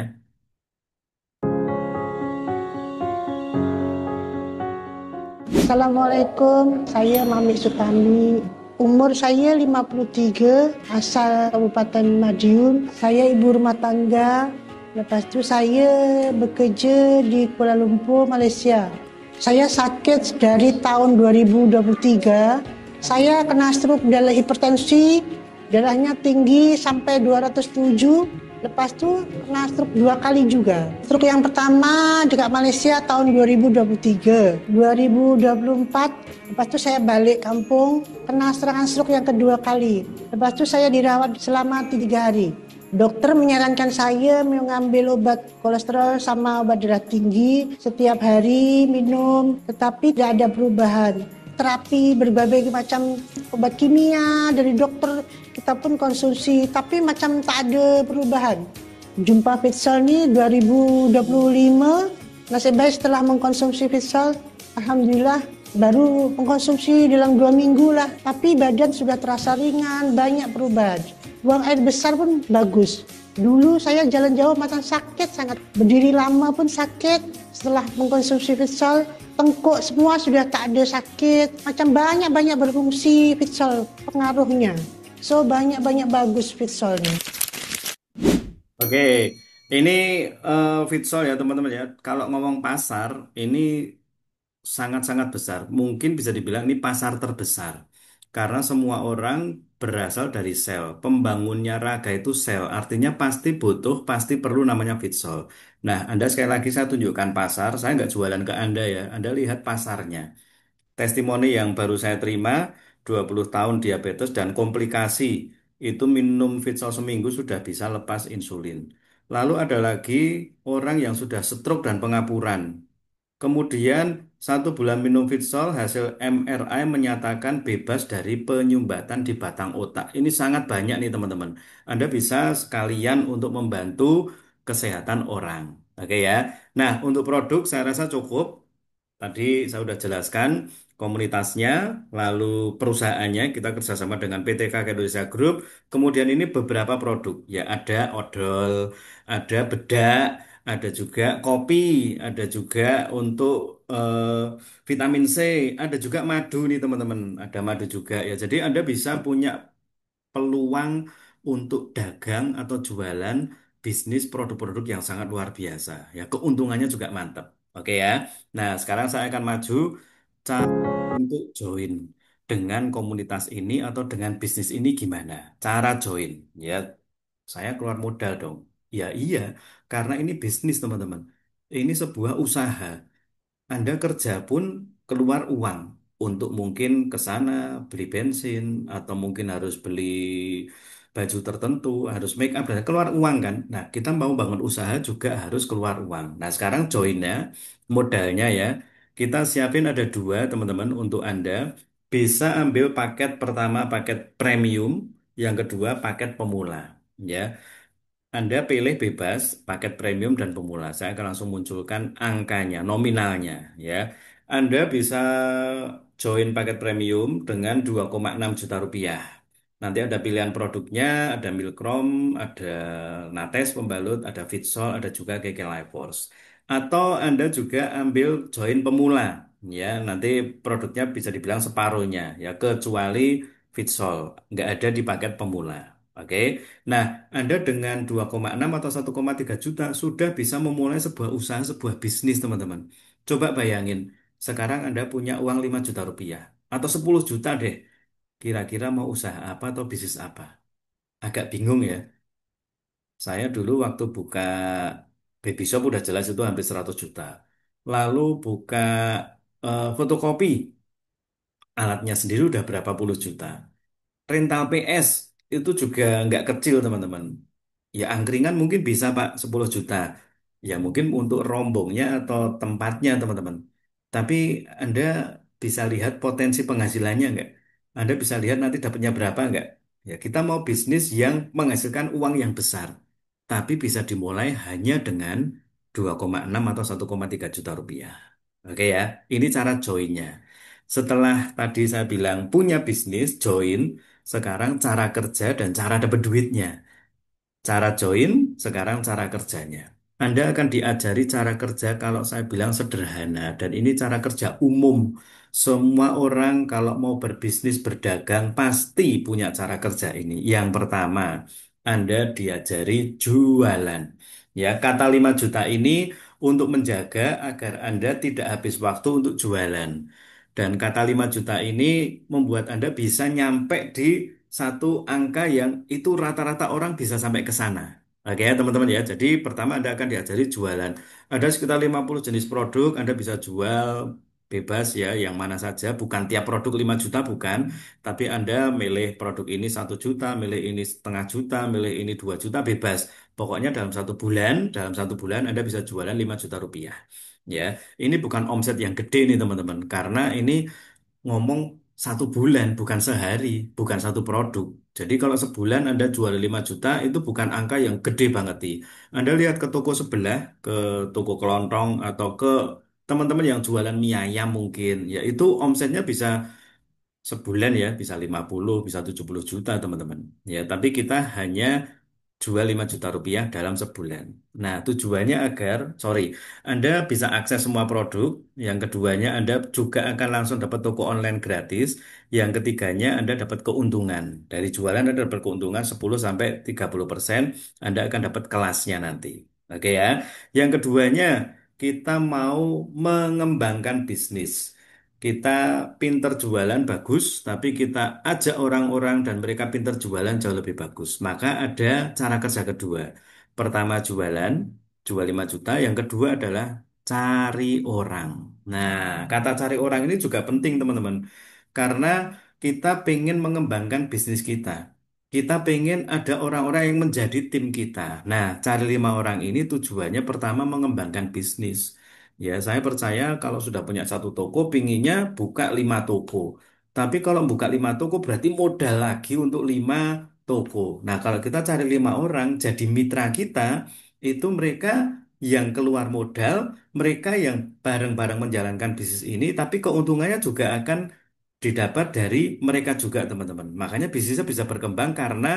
Speaker 11: Assalamualaikum, saya Mami Sutami. Umur saya 53, asal Kabupaten Madiun. Saya ibu rumah tangga. Lepas itu saya bekerja di Kuala Lumpur, Malaysia. Saya sakit dari tahun 2023. Saya kena stroke dan hipertensi. Darahnya tinggi sampai 207. Lepas itu kena stroke 2 kali juga. Stroke yang pertama dekat Malaysia tahun 2023. 2024, lepas itu saya balik kampung, kena serangan stroke yang kedua kali. Lepas itu saya dirawat selama 3 hari. Dokter menyarankan saya mengambil obat kolesterol sama obat darah tinggi setiap hari minum, tetapi tidak ada perubahan. terapi berbagai macam obat kimia dari dokter, kita pun konsumsi, tapi macam tak ada perubahan. Jumpa Fitsal ni 2025, nasib baik setelah mengkonsumsi Fitsal, alhamdulillah baru mengkonsumsi dalam 2 minggu lah, tapi badan sudah terasa ringan, banyak perubahan. Buang air besar pun bagus. Dulu saya jalan jauh macam sakit sangat, berdiri lama pun sakit. Setelah mengkonsumsi Fitsal, tengkuk semua sudah tak ada sakit, macam banyak-banyak berfungsi Fitsal pengaruhnya. So banyak-banyak bagus Fitsal ni.
Speaker 2: Oke, ini Fitsol ya teman-teman ya. Kalau ngomong pasar, ini sangat-sangat besar. Mungkin bisa dibilang ini pasar terbesar. Karena semua orang berasal dari sel. Pembangunnya raga itu sel. Artinya pasti butuh, pasti perlu namanya Fitsol. Nah, Anda sekali lagi saya tunjukkan pasar. Saya nggak jualan ke Anda ya. Anda lihat pasarnya. Testimoni yang baru saya terima, 20 tahun diabetes dan komplikasi. Itu minum Fitsol seminggu sudah bisa lepas insulin. Lalu ada lagi orang yang sudah stroke dan pengapuran. Kemudian 1 bulan minum Fitsol, hasil MRI menyatakan bebas dari penyumbatan di batang otak. Ini sangat banyak nih teman-teman. Anda bisa sekalian untuk membantu kesehatan orang. Oke ya. Nah, untuk produk saya rasa cukup. Tadi saya sudah jelaskan komunitasnya, lalu perusahaannya, kita kerjasama dengan PT KK Indonesia Group. Kemudian ini beberapa produk, ya ada odol, ada bedak, ada juga kopi, ada juga untuk vitamin C, ada juga madu nih teman-teman, ada madu juga ya. Jadi Anda bisa punya peluang untuk dagang atau jualan bisnis produk-produk yang sangat luar biasa. Ya, keuntungannya juga mantap. Oke ya. Nah, sekarang saya akan maju cara untuk join dengan komunitas ini atau dengan bisnis ini gimana? Cara join. Ya, saya keluar modal dong. Ya iya, karena ini bisnis teman-teman. Ini sebuah usaha. Anda kerja pun keluar uang untuk mungkin ke sana beli bensin atau mungkin harus beli baju tertentu, harus make up dan keluar uang kan. Nah, kita mau bangun usaha juga harus keluar uang. Nah, sekarang joinnya modalnya ya. Kita siapin ada 2 teman-teman untuk Anda. Bisa ambil paket pertama paket premium, yang kedua paket pemula. Ya, anda pilih bebas paket premium dan pemula. Saya akan langsung munculkan angkanya, nominalnya ya. Anda bisa join paket premium dengan 2,6 juta rupiah. Nanti ada pilihan produknya, ada Milkrom, ada Nates pembalut, ada Fitsol, ada juga KK Life Force. Atau Anda juga ambil join pemula, ya. Nanti produknya bisa dibilang separuhnya, ya, kecuali Fitsol, nggak ada di paket pemula. Oke. Nah, Anda dengan 2,6 atau 1,3 juta sudah bisa memulai sebuah usaha, sebuah bisnis, teman-teman. Coba bayangin, sekarang Anda punya uang 5 juta rupiah atau 10 juta deh. Kira-kira mau usaha apa atau bisnis apa? Agak bingung ya. Saya dulu waktu buka baby shop udah jelas itu hampir 100 juta. Lalu buka fotokopi, alatnya sendiri udah berapa puluh juta. Rental PS itu juga nggak kecil teman-teman. Ya angkringan mungkin bisa Pak 10 juta. Ya mungkin untuk rombongnya atau tempatnya teman-teman. Tapi Anda bisa lihat potensi penghasilannya nggak? Anda bisa lihat nanti dapatnya berapa nggak? Ya kita mau bisnis yang menghasilkan uang yang besar. Tapi bisa dimulai hanya dengan 2,6 atau 1,3 juta rupiah. Oke ya, ini cara joinnya. Setelah tadi saya bilang punya bisnis, join. Sekarang cara kerja dan cara dapat duitnya. Cara join, sekarang cara kerjanya. Anda akan diajari cara kerja kalau saya bilang sederhana. Dan ini cara kerja umum. Semua orang kalau mau berbisnis, berdagang, pasti punya cara kerja ini. Yang pertama, Anda diajari jualan. Ya, kata 5 juta ini untuk menjaga agar Anda tidak habis waktu untuk jualan. Dan kata 5 juta ini membuat Anda bisa nyampe di satu angka yang itu rata-rata orang bisa sampai ke sana. Oke ya teman-teman ya. Jadi pertama Anda akan diajari jualan. Ada sekitar 50 jenis produk Anda bisa jual bebas ya yang mana saja. Bukan tiap produk 5 juta bukan. Tapi Anda milih produk ini 1 juta, milih ini setengah juta, milih ini 2 juta bebas. Pokoknya dalam satu bulan Anda bisa jualan 5 juta rupiah. Ya, ini bukan omset yang gede nih teman-teman. Karena ini ngomong 1 bulan, bukan sehari, bukan satu produk. Jadi kalau sebulan Anda jual 5 juta itu bukan angka yang gede banget nih. Anda lihat ke toko sebelah, ke toko kelontong atau ke teman-teman yang jualan mie ayam mungkin, ya itu omsetnya bisa sebulan ya, bisa 50, bisa 70 juta teman-teman. Ya, tapi kita hanya jual 5 juta rupiah dalam sebulan. Nah, tujuannya agar, sorry, Anda bisa akses semua produk. Yang keduanya, Anda juga akan langsung dapat toko online gratis. Yang ketiganya, Anda dapat keuntungan. Dari jualan Anda dapat keuntungan 10-30%. Anda akan dapat kelasnya nanti. Oke ya. Yang keduanya, kita mau mengembangkan bisnis. Kita pinter jualan bagus, tapi kita ajak orang-orang dan mereka pinter jualan jauh lebih bagus. Maka ada cara kerja kedua. Pertama jualan, jual 5 juta. Yang kedua adalah cari orang. Nah, kata cari orang ini juga penting teman-teman. Karena kita pengen mengembangkan bisnis kita. Kita pengen ada orang-orang yang menjadi tim kita. Nah, cari 5 orang ini tujuannya pertama mengembangkan bisnis. Ya, saya percaya kalau sudah punya satu toko, pinginnya buka 5 toko. Tapi kalau buka 5 toko berarti modal lagi untuk 5 toko. Nah, kalau kita cari 5 orang, jadi mitra kita, itu mereka yang keluar modal, mereka yang bareng-bareng menjalankan bisnis ini, tapi keuntungannya juga akan didapat dari mereka juga, teman-teman. Makanya bisnisnya bisa berkembang karena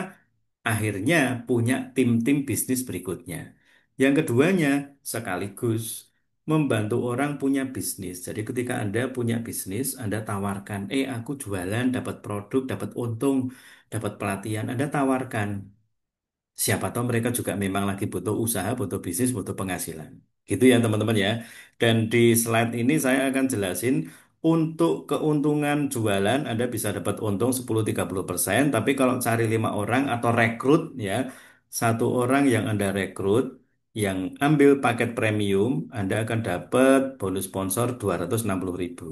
Speaker 2: akhirnya punya tim-tim bisnis berikutnya. Yang keduanya, sekaligus membantu orang punya bisnis. Jadi ketika Anda punya bisnis, Anda tawarkan, aku jualan, dapat produk, dapat untung, dapat pelatihan, Anda tawarkan. Siapa tahu mereka juga memang lagi butuh usaha, butuh bisnis, butuh penghasilan. Gitu ya teman-teman ya. Dan di slide ini saya akan jelasin untuk keuntungan jualan Anda bisa dapat untung 10-30%. Tapi kalau cari 5 orang atau rekrut ya, satu orang yang Anda rekrut, yang ambil paket premium, Anda akan dapat bonus sponsor 260.000.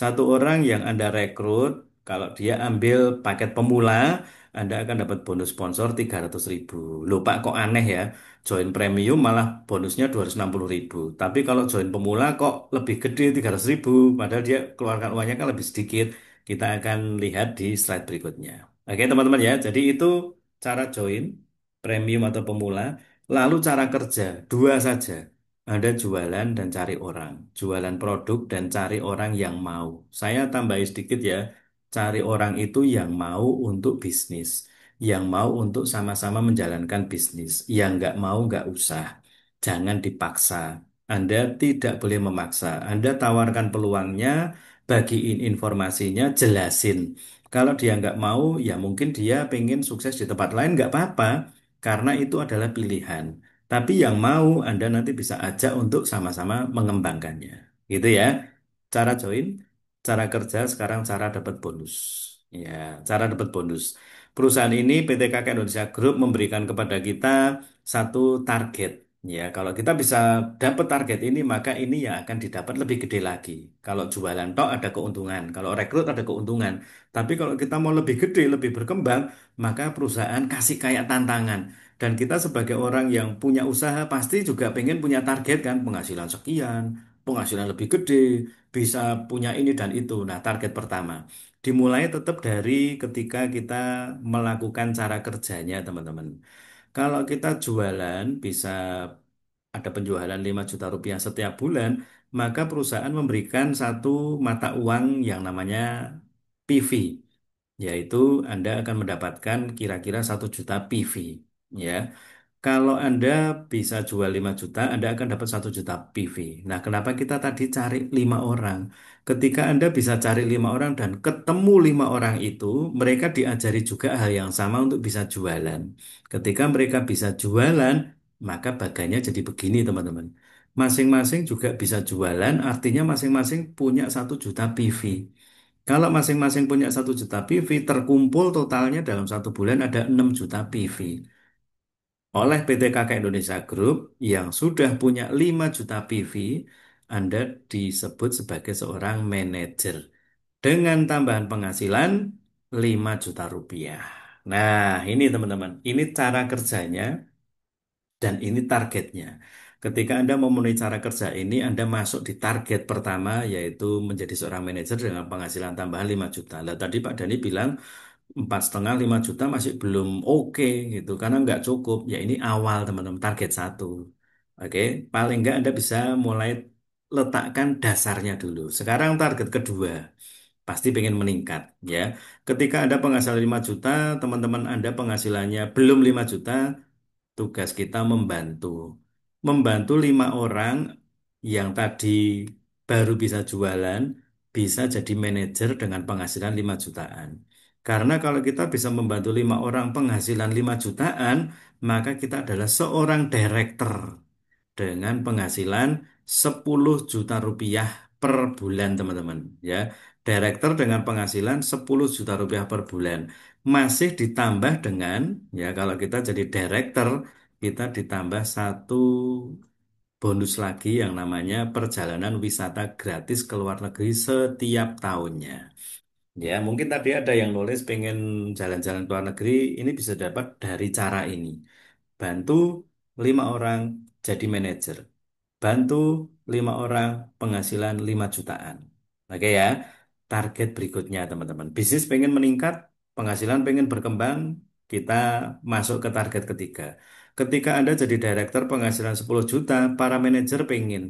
Speaker 2: Satu orang yang Anda rekrut, kalau dia ambil paket pemula, anda akan dapat bonus sponsor 300.000. Loh Pak, kok aneh ya? Join premium malah bonusnya 260.000. Tapi kalau join pemula kok lebih gede 300.000. Padahal dia keluarkan uangnya kan lebih sedikit. Kita akan lihat di slide berikutnya. Oke teman-teman ya, jadi itu cara join premium atau pemula. Lalu cara kerja, dua saja. Anda jualan dan cari orang. Jualan produk dan cari orang yang mau. Saya tambahin sedikit ya. Cari orang itu yang mau untuk bisnis, yang mau untuk sama-sama menjalankan bisnis, yang nggak mau nggak usah. Jangan dipaksa. Anda tidak boleh memaksa. Anda tawarkan peluangnya, bagiin informasinya, jelasin. Kalau dia nggak mau, ya mungkin dia pengen sukses di tempat lain, nggak apa-apa, karena itu adalah pilihan. Tapi yang mau Anda nanti bisa ajak untuk sama-sama mengembangkannya. Gitu ya. Cara join. Cara kerja sekarang cara dapat bonus. Ya, cara dapat bonus. Perusahaan ini PT KK Indonesia Group memberikan kepada kita satu target. Ya, kalau kita bisa dapat target ini, maka ini yang akan didapat lebih gede lagi. Kalau jualan tok ada keuntungan, kalau rekrut ada keuntungan. Tapi kalau kita mau lebih gede, lebih berkembang, maka perusahaan kasih kayak tantangan. Dan kita sebagai orang yang punya usaha pasti juga pengen punya target kan, penghasilan sekian, penghasilan lebih gede, bisa punya ini dan itu. Nah, target pertama dimulai tetap dari ketika kita melakukan cara kerjanya, teman-teman. Kalau kita jualan bisa ada penjualan 5 juta rupiah setiap bulan, maka perusahaan memberikan satu mata uang yang namanya PV, yaitu Anda akan mendapatkan kira-kira 1 juta PV. Ya, kalau Anda bisa jual 5 juta, Anda akan dapat 1 juta PV. Nah, kenapa kita tadi cari 5 orang? Ketika Anda bisa cari 5 orang dan ketemu 5 orang itu, mereka diajari juga hal yang sama untuk bisa jualan. Ketika mereka bisa jualan, maka baganya jadi begini, teman-teman. Masing-masing juga bisa jualan, artinya masing-masing punya 1 juta PV. Kalau masing-masing punya 1 juta PV, terkumpul totalnya dalam 1 bulan ada 6 juta PV oleh PT KK Indonesia Group yang sudah punya 5 juta PV, Anda disebut sebagai seorang manajer dengan tambahan penghasilan 5 juta rupiah. Nah, ini teman-teman, ini cara kerjanya dan ini targetnya. Ketika Anda memenuhi cara kerja ini, Anda masuk di target pertama, yaitu menjadi seorang manajer dengan penghasilan tambahan 5 juta. Lah tadi Pak Dani bilang 4,5 5 juta masih belum oke gitu, karena nggak cukup. Ya ini awal teman-teman, target satu. Oke, paling nggak Anda bisa mulai letakkan dasarnya dulu. Sekarang target kedua, pasti pengen meningkat ya. Ketika Anda penghasilan 5 juta, teman-teman Anda penghasilannya belum 5 juta, tugas kita membantu. Membantu 5 orang yang tadi baru bisa jualan, bisa jadi manajer dengan penghasilan 5 jutaan. Karena kalau kita bisa membantu 5 orang penghasilan 5 jutaan, maka kita adalah seorang director dengan penghasilan 10 juta rupiah per bulan, teman-teman. Ya, director dengan penghasilan 10 juta rupiah per bulan. Masih ditambah dengan, ya kalau kita jadi director, kita ditambah satu bonus lagi yang namanya perjalanan wisata gratis ke luar negeri setiap tahunnya. Ya, mungkin tadi ada yang nulis pengen jalan-jalan ke luar negeri, ini bisa dapat dari cara ini. Bantu 5 orang jadi manajer. Bantu 5 orang penghasilan 5 jutaan. Oke ya, target berikutnya teman-teman. Bisnis pengen meningkat, penghasilan pengen berkembang, kita masuk ke target ketiga. Ketika Anda jadi director penghasilan 10 juta, para manajer pengen.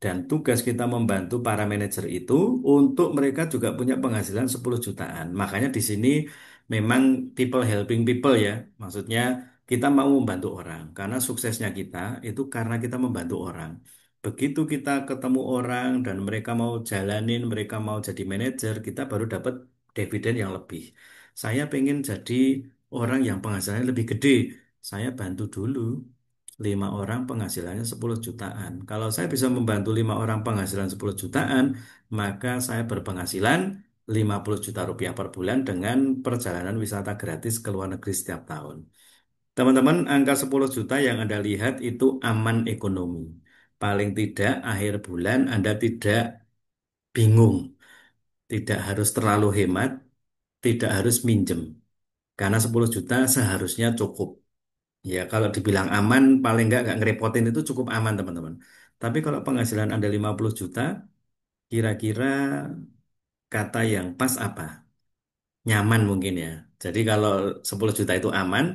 Speaker 2: Dan tugas kita membantu para manajer itu untuk mereka juga punya penghasilan 10 jutaan. Makanya di sini memang people helping people ya. Maksudnya kita mau membantu orang. Karena suksesnya kita itu karena kita membantu orang. Begitu kita ketemu orang dan mereka mau jalanin, mereka mau jadi manajer, kita baru dapat dividen yang lebih. Saya pengen jadi orang yang penghasilannya lebih gede. Saya bantu dulu 5 orang penghasilannya 10 jutaan. Kalau saya bisa membantu 5 orang penghasilan 10 jutaan, maka saya berpenghasilan 50 juta rupiah per bulan dengan perjalanan wisata gratis ke luar negeri setiap tahun. Teman-teman, angka 10 juta yang Anda lihat itu aman ekonomi. Paling tidak akhir bulan Anda tidak bingung, tidak harus terlalu hemat, tidak harus minjem. Karena 10 juta seharusnya cukup. Ya, kalau dibilang aman, paling nggak ngerepotin itu cukup aman, teman-teman. Tapi kalau penghasilan Anda 50 juta, kira-kira kata yang pas apa? Nyaman mungkin ya. Jadi kalau 10 juta itu aman,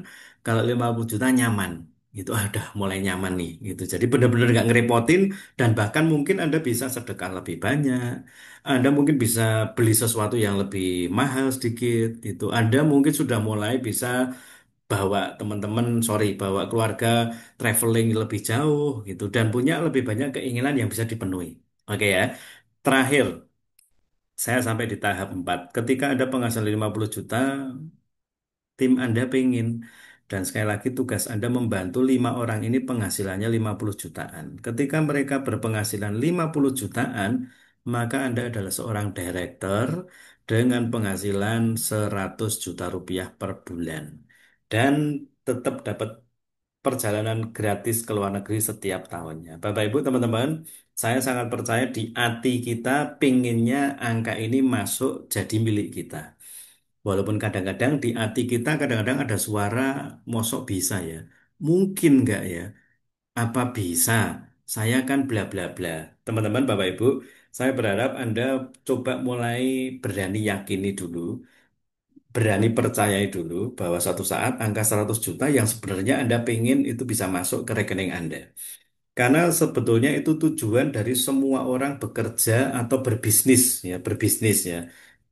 Speaker 2: kalau 50 juta nyaman. Itu udah mulai nyaman nih gitu. Jadi benar-benar nggak ngerepotin dan bahkan mungkin Anda bisa sedekah lebih banyak. Anda mungkin bisa beli sesuatu yang lebih mahal sedikit gitu. Anda mungkin sudah mulai bisa bawa teman-teman, sorry, bawa keluarga traveling lebih jauh gitu dan punya lebih banyak keinginan yang bisa dipenuhi. Oke ya. Terakhir, saya sampai di tahap 4. Ketika ada penghasilan 50 juta, tim Anda pengen. Dan sekali lagi tugas Anda membantu 5 orang ini penghasilannya 50 jutaan. Ketika mereka berpenghasilan 50 jutaan, maka Anda adalah seorang director dengan penghasilan 100 juta rupiah per bulan. Dan tetap dapat perjalanan gratis ke luar negeri setiap tahunnya. Bapak Ibu teman-teman, saya sangat percaya di hati kita pinginnya angka ini masuk jadi milik kita. Walaupun kadang-kadang di hati kita kadang-kadang ada suara mosok bisa ya. Mungkin nggak ya? Apa bisa? Saya kan bla bla bla. Teman-teman, Bapak Ibu, saya berharap Anda coba mulai berani yakini dulu, berani percayai dulu bahwa suatu saat angka 100 juta yang sebenarnya Anda pengen itu bisa masuk ke rekening Anda. Karena sebetulnya itu tujuan dari semua orang bekerja atau berbisnis ya, berbisnis ya.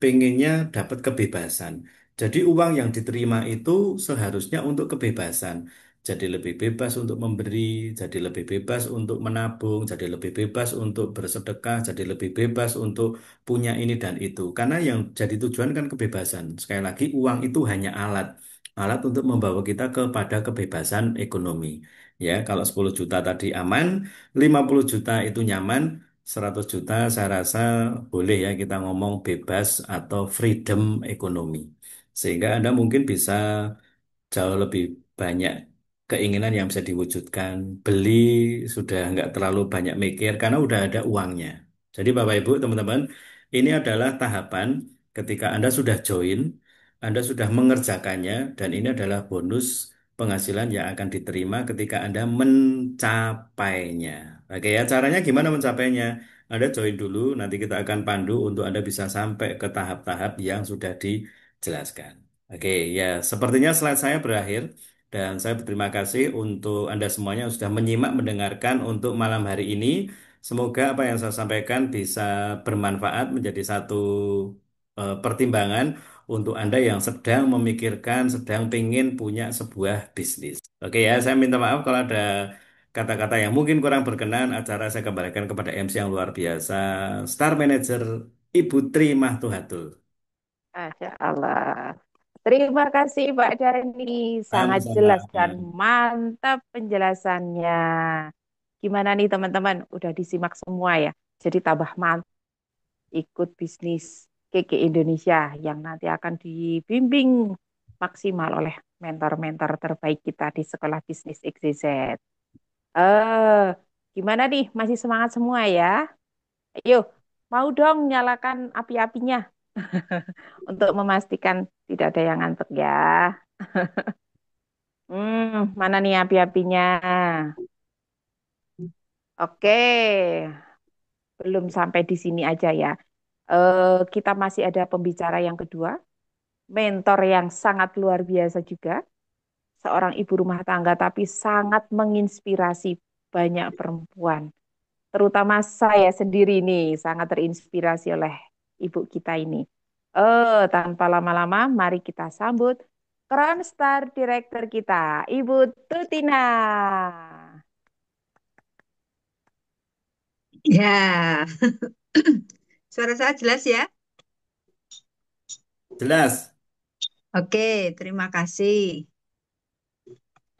Speaker 2: Pengennya dapat kebebasan. Jadi uang yang diterima itu seharusnya untuk kebebasan. Jadi lebih bebas untuk memberi, jadi lebih bebas untuk menabung, jadi lebih bebas untuk bersedekah, jadi lebih bebas untuk punya ini dan itu. Karena yang jadi tujuan kan kebebasan. Sekali lagi uang itu hanya alat. Alat untuk membawa kita kepada kebebasan ekonomi. Ya, kalau 10 juta tadi aman, 50 juta itu nyaman, 100 juta saya rasa boleh ya kita ngomong bebas atau freedom ekonomi. Sehingga Anda mungkin bisa jauh lebih banyak keinginan yang bisa diwujudkan. Beli sudah nggak terlalu banyak mikir karena udah ada uangnya. Jadi Bapak Ibu, teman-teman, ini adalah tahapan ketika Anda sudah join, Anda sudah mengerjakannya, dan ini adalah bonus penghasilan yang akan diterima ketika Anda mencapainya. Oke ya, caranya gimana mencapainya? Anda join dulu, nanti kita akan pandu untuk Anda bisa sampai ke tahap-tahap yang sudah dijelaskan. Oke, ya, sepertinya slide saya berakhir dan saya berterima kasih untuk Anda semuanya yang sudah menyimak, mendengarkan untuk malam hari ini. Semoga apa yang saya sampaikan bisa bermanfaat menjadi satu pertimbangan untuk Anda yang sedang memikirkan, sedang pengen punya sebuah bisnis. Oke ya, saya minta maaf kalau ada kata-kata yang mungkin kurang berkenan. Acara saya kembalikan kepada MC yang luar biasa, Star Manager Ibu Tri Mahtuhatul.
Speaker 1: Masya Allah. Terima kasih Pak Dani, sangat
Speaker 2: Sama-sama.
Speaker 1: jelas dan mantap penjelasannya. Gimana nih teman-teman? Udah disimak semua ya? Jadi tambah mantap ikut bisnis KK Indonesia yang nanti akan dibimbing maksimal oleh mentor-mentor terbaik kita di Sekolah Bisnis XYZ. Gimana nih? Masih semangat semua ya? Ayo, mau dong nyalakan api-apinya untuk memastikan tidak ada yang ngantuk ya. Mana nih api-apinya? Oke, belum sampai di sini aja ya. Kita masih ada pembicara yang kedua, mentor yang sangat luar biasa juga, seorang ibu rumah tangga tapi sangat menginspirasi banyak perempuan. Terutama saya sendiri nih, sangat terinspirasi oleh ibu kita ini. Tanpa lama-lama, mari kita sambut Crown Star Director kita, Ibu Tutina.
Speaker 12: Ya, suara saya jelas ya?
Speaker 2: Jelas.
Speaker 12: Oke, terima kasih.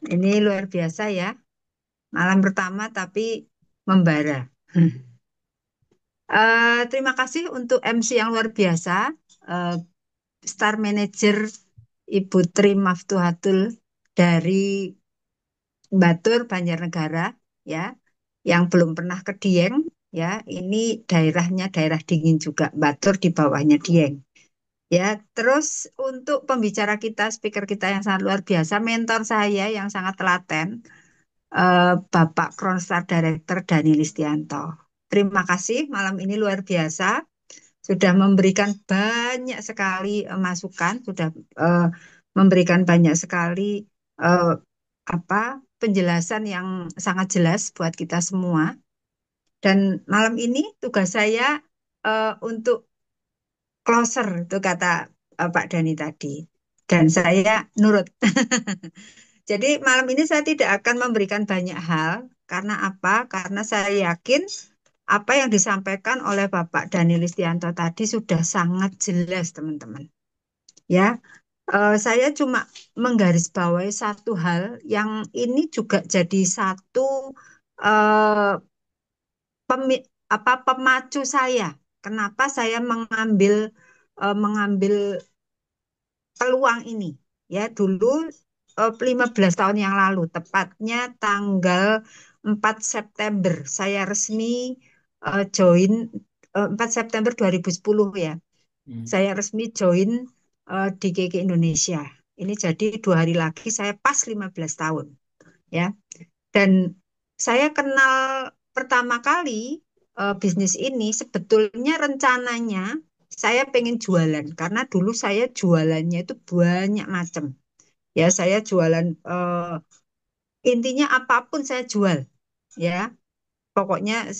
Speaker 12: Ini luar biasa ya. Malam pertama tapi membara. Terima kasih untuk MC yang luar biasa, Star Manager Ibu Tri Maftuhatul dari Batur, Banjarnegara, ya, yang belum pernah ke Dieng, ya, ini daerahnya daerah dingin juga, Batur di bawahnya Dieng. Ya, terus untuk pembicara kita, speaker kita yang sangat luar biasa, mentor saya yang sangat telaten, Bapak Crown Star Director Dani Listianto. Terima kasih, malam ini luar biasa, sudah memberikan banyak sekali masukan, sudah memberikan banyak sekali penjelasan yang sangat jelas buat kita semua. Dan malam ini tugas saya untuk closer, itu kata Pak Dani tadi. Dan saya nurut. Jadi malam ini saya tidak akan memberikan banyak hal. Karena apa? Karena saya yakin apa yang disampaikan oleh Bapak Dani Listianto tadi sudah sangat jelas, teman-teman. Ya, saya cuma menggarisbawahi satu hal yang ini juga jadi satu pemacu saya. Kenapa saya mengambil peluang ini? Ya, dulu 15 tahun yang lalu, tepatnya tanggal 4 September, saya resmi join 4 September 2010 ya. Saya resmi join di KK Indonesia. Ini jadi 2 hari lagi saya pas 15 tahun. Ya. Dan saya kenal pertama kali bisnis ini sebetulnya rencananya saya pengen jualan karena dulu saya jualannya itu banyak macam. Ya, saya jualan intinya apapun saya jual. Ya. Pokoknya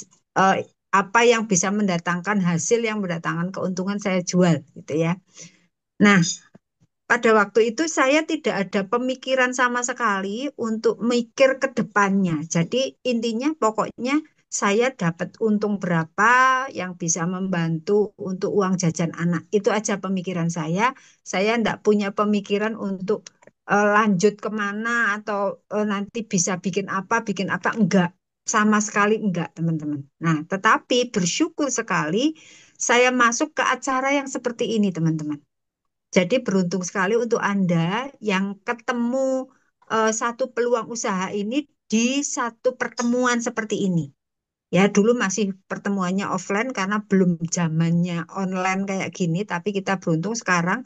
Speaker 12: apa yang bisa mendatangkan hasil yang mendatangkan keuntungan saya jual gitu ya. Nah, pada waktu itu saya tidak ada pemikiran sama sekali untuk mikir ke depannya. Jadi intinya pokoknya saya dapat untung berapa yang bisa membantu untuk uang jajan anak. Itu aja pemikiran saya. Saya tidak punya pemikiran untuk lanjut kemana atau nanti bisa bikin apa, enggak. Sama sekali enggak, teman-teman. Nah, tetapi bersyukur sekali saya masuk ke acara yang seperti ini, teman-teman. Jadi beruntung sekali untuk Anda yang ketemu satu peluang usaha ini di satu pertemuan seperti ini. Ya, dulu masih pertemuannya offline karena belum zamannya online kayak gini, tapi kita beruntung sekarang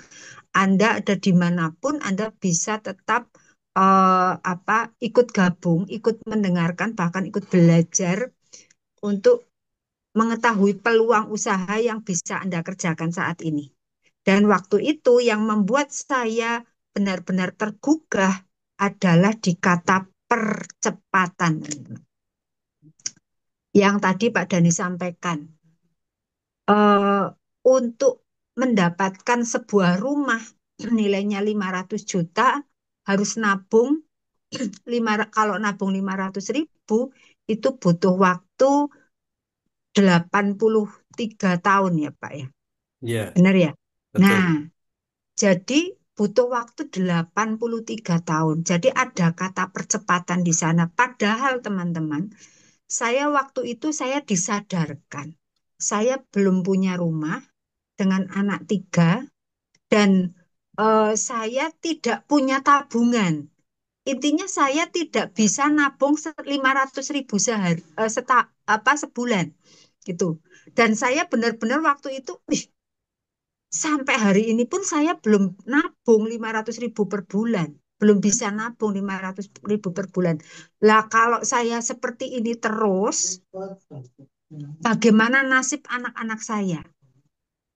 Speaker 12: Anda ada dimanapun, Anda bisa tetap ikut gabung, ikut mendengarkan, bahkan ikut belajar untuk mengetahui peluang usaha yang bisa Anda kerjakan saat ini. Dan waktu itu yang membuat saya benar-benar tergugah adalah di kata percepatan. Yang tadi Pak Dhani sampaikan, untuk mendapatkan sebuah rumah nilainya 500 juta harus nabung kalau nabung 500.000 itu butuh waktu 83 tahun ya Pak ya.
Speaker 2: Iya,
Speaker 12: Benar ya?
Speaker 2: betul.
Speaker 12: Nah, jadi butuh waktu 83 tahun. Jadi ada kata percepatan di sana. Padahal teman-teman, saya waktu itu saya disadarkan. Saya belum punya rumah dengan anak 3 dan saya tidak punya tabungan. Intinya saya tidak bisa nabung 500.000 sebulan gitu. Dan saya benar-benar waktu itu, sampai hari ini pun saya belum nabung 500.000 per bulan. Belum bisa nabung 500.000 per bulan. Lah kalau saya seperti ini terus, bagaimana nasib anak-anak saya?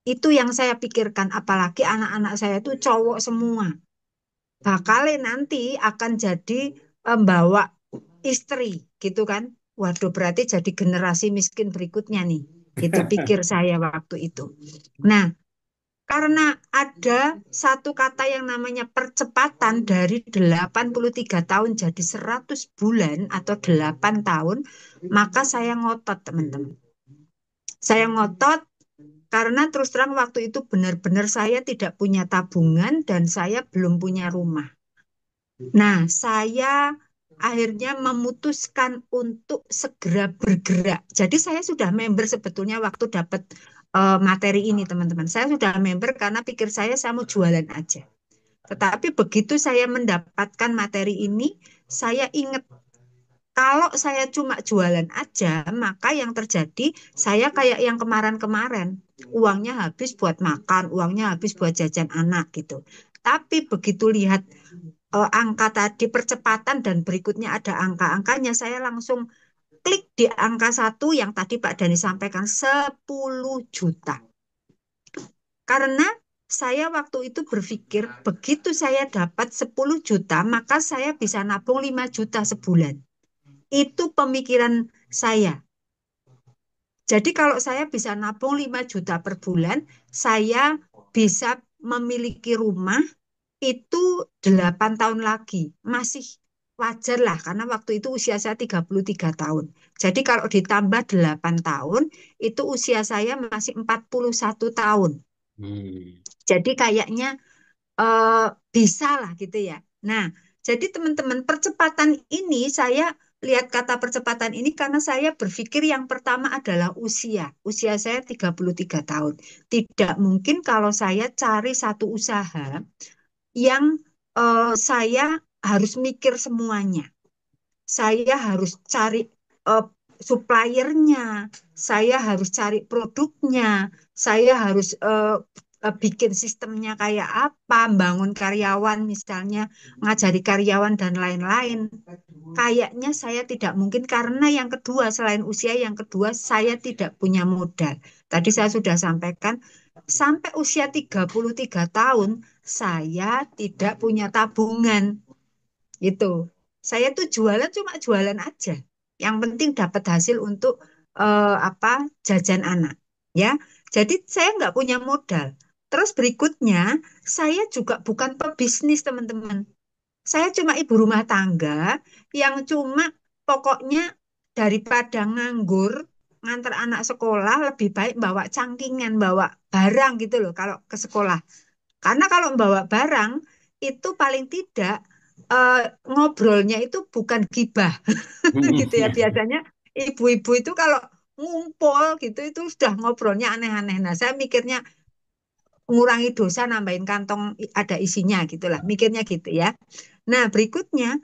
Speaker 12: Itu yang saya pikirkan, apalagi anak-anak saya itu cowok semua. Bakal nanti akan jadi membawa istri, gitu kan? Waduh, berarti jadi generasi miskin berikutnya nih. Itu pikir saya waktu itu. Nah, karena ada satu kata yang namanya percepatan dari 83 tahun jadi 100 bulan atau 8 tahun, maka saya ngotot, teman-teman. Saya ngotot karena terus terang waktu itu benar-benar saya tidak punya tabungan dan saya belum punya rumah. Nah, saya akhirnya memutuskan untuk segera bergerak. Jadi saya sudah member sebetulnya waktu dapat materi ini, teman-teman. Saya sudah member karena pikir saya mau jualan aja. Tetapi begitu saya mendapatkan materi ini, saya ingat kalau saya cuma jualan aja, maka yang terjadi saya kayak yang kemarin-kemarin. Uangnya habis buat makan, uangnya habis buat jajan anak gitu. Tapi begitu lihat angka tadi percepatan dan berikutnya ada angka-angkanya, saya langsung klik di angka 1 yang tadi Pak Dhani sampaikan 10 juta. Karena saya waktu itu berpikir begitu saya dapat 10 juta maka saya bisa nabung 5 juta sebulan. Itu pemikiran saya. Jadi kalau saya bisa nabung 5 juta per bulan, saya bisa memiliki rumah itu 8 tahun lagi. Masih wajar lah, karena waktu itu usia saya 33 tahun. Jadi kalau ditambah 8 tahun, itu usia saya masih 41 tahun. Jadi kayaknya bisa lah gitu ya. Nah, jadi teman-teman, percepatan ini saya lihat kata percepatan ini karena saya berpikir yang pertama adalah usia. Usia saya 33 tahun. Tidak mungkin kalau saya cari satu usaha yang saya harus mikir semuanya. Saya harus cari suppliernya, saya harus cari produknya, saya harus bikin sistemnya kayak apa, bangun karyawan misalnya, ngajari karyawan dan lain-lain. Kayaknya saya tidak mungkin karena yang kedua, selain usia, yang kedua saya tidak punya modal. Tadi saya sudah sampaikan, sampai usia 33 tahun, saya tidak punya tabungan. Gitu. Saya tuh jualan cuma jualan aja. Yang penting dapat hasil untuk jajan anak. Ya, jadi saya nggak punya modal. Terus berikutnya, saya juga bukan pebisnis, teman-teman. Saya cuma ibu rumah tangga yang cuma pokoknya daripada nganggur ngantar anak sekolah lebih baik bawa cangkingan, bawa barang gitu loh kalau ke sekolah. Karena kalau bawa barang itu paling tidak ngobrolnya itu bukan gibah gitu ya. Biasanya ibu-ibu itu kalau ngumpul gitu itu sudah ngobrolnya aneh-aneh. Nah, saya mikirnya mengurangi dosa, nambahin kantong ada isinya gitulah. Mikirnya gitu ya. Nah, berikutnya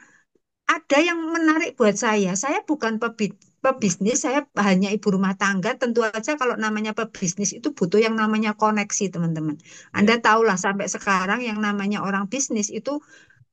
Speaker 12: ada yang menarik buat saya. Saya bukan pebisnis, saya hanya ibu rumah tangga. Tentu aja kalau namanya pebisnis itu butuh yang namanya koneksi, teman-teman. Anda tahulah sampai sekarang yang namanya orang bisnis itu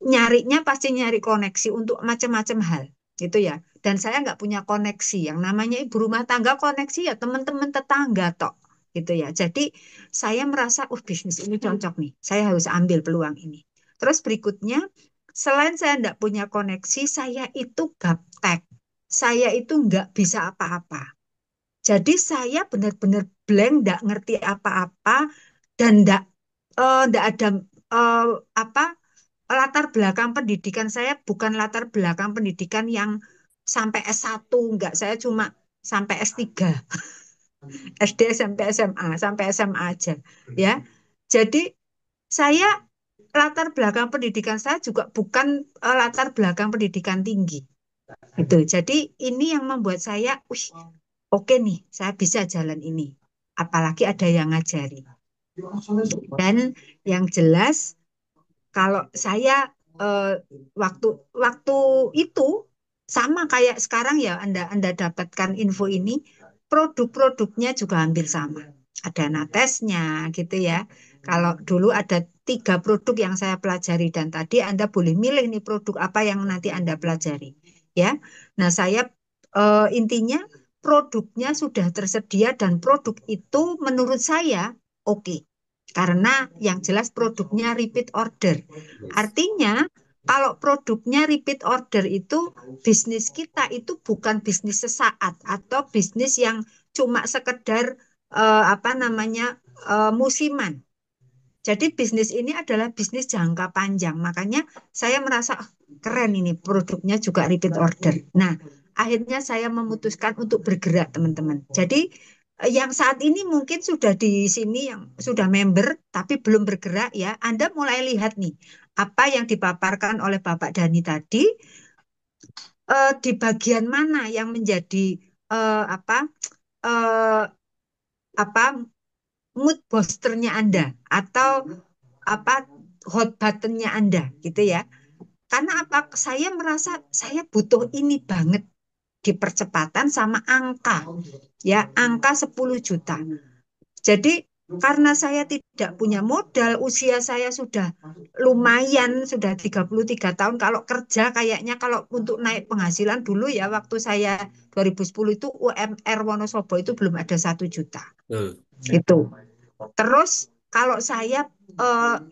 Speaker 12: nyarinya pasti nyari koneksi untuk macam-macam hal gitu ya. Dan saya nggak punya koneksi. Yang namanya ibu rumah tangga koneksi ya teman-teman tetangga tok gitu ya. Jadi saya merasa, bisnis ini cocok nih. Saya harus ambil peluang ini. Terus berikutnya, selain saya nggak punya koneksi, saya itu gaptek. Saya itu nggak bisa apa-apa. Jadi saya benar-benar blank, nggak ngerti apa-apa dan nggak ada eh, apa latar belakang pendidikan saya bukan latar belakang pendidikan yang sampai S1, enggak, saya cuma sampai S3. SD, SMP, SMA, sampai SMA aja ya. Jadi saya latar belakang pendidikan saya juga bukan latar belakang pendidikan tinggi. Itu. Jadi ini yang membuat saya, oke nih, saya bisa jalan ini. Apalagi ada yang ngajari. Dan yang jelas kalau saya waktu waktu itu sama kayak sekarang ya Anda dapatkan info ini, produk-produknya juga hampir sama. Ada natesnya gitu ya. Kalau dulu ada 3 produk yang saya pelajari dan tadi Anda boleh milih nih produk apa yang nanti Anda pelajari. Ya, nah saya intinya produknya sudah tersedia dan produk itu menurut saya oke. Karena yang jelas produknya repeat order. Artinya kalau produknya repeat order itu bisnis kita itu bukan bisnis sesaat atau bisnis yang cuma sekedar musiman. Jadi bisnis ini adalah bisnis jangka panjang. Makanya saya merasa keren ini produknya juga repeat order. Nah, akhirnya saya memutuskan untuk bergerak, teman-teman. Jadi yang saat ini mungkin sudah di sini yang sudah member tapi belum bergerak ya, Anda mulai lihat nih apa yang dipaparkan oleh Bapak Dani tadi, di bagian mana yang menjadi eh, apa eh, apa mood boosternya Anda atau apa hot buttonnya Anda gitu ya. Karena apa? Saya merasa saya butuh ini banget di percepatan sama angka. Ya, angka 10 juta. Jadi karena saya tidak punya modal, usia saya sudah lumayan, sudah 33 tahun. Kalau kerja kayaknya kalau untuk naik penghasilan dulu ya, waktu saya 2010 itu UMR Wonosobo itu belum ada 1 juta. Itu. Terus kalau saya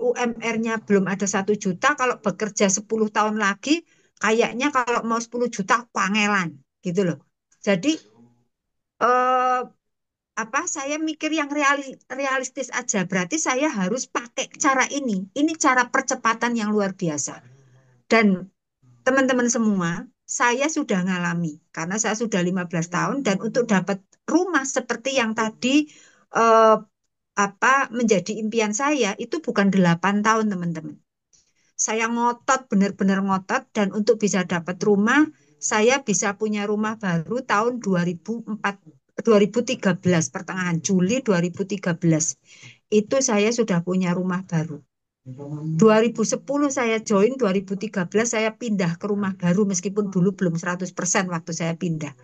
Speaker 12: UMR-nya belum ada 1 juta, kalau bekerja 10 tahun lagi, kayaknya kalau mau 10 juta pangelan gitu loh. Jadi eh, saya mikir yang realistis aja. Berarti saya harus pakai cara ini. Ini cara percepatan yang luar biasa. Dan teman-teman semua, saya sudah ngalami karena saya sudah 15 tahun dan untuk dapat rumah seperti yang tadi eh, menjadi impian saya itu bukan 8 tahun, teman-teman. Saya ngotot, benar-benar ngotot, dan untuk bisa dapat rumah, saya bisa punya rumah baru tahun 2013, pertengahan Juli 2013. Itu saya sudah punya rumah baru. 2010 saya join, 2013 saya pindah ke rumah baru meskipun dulu belum 100% waktu saya pindah.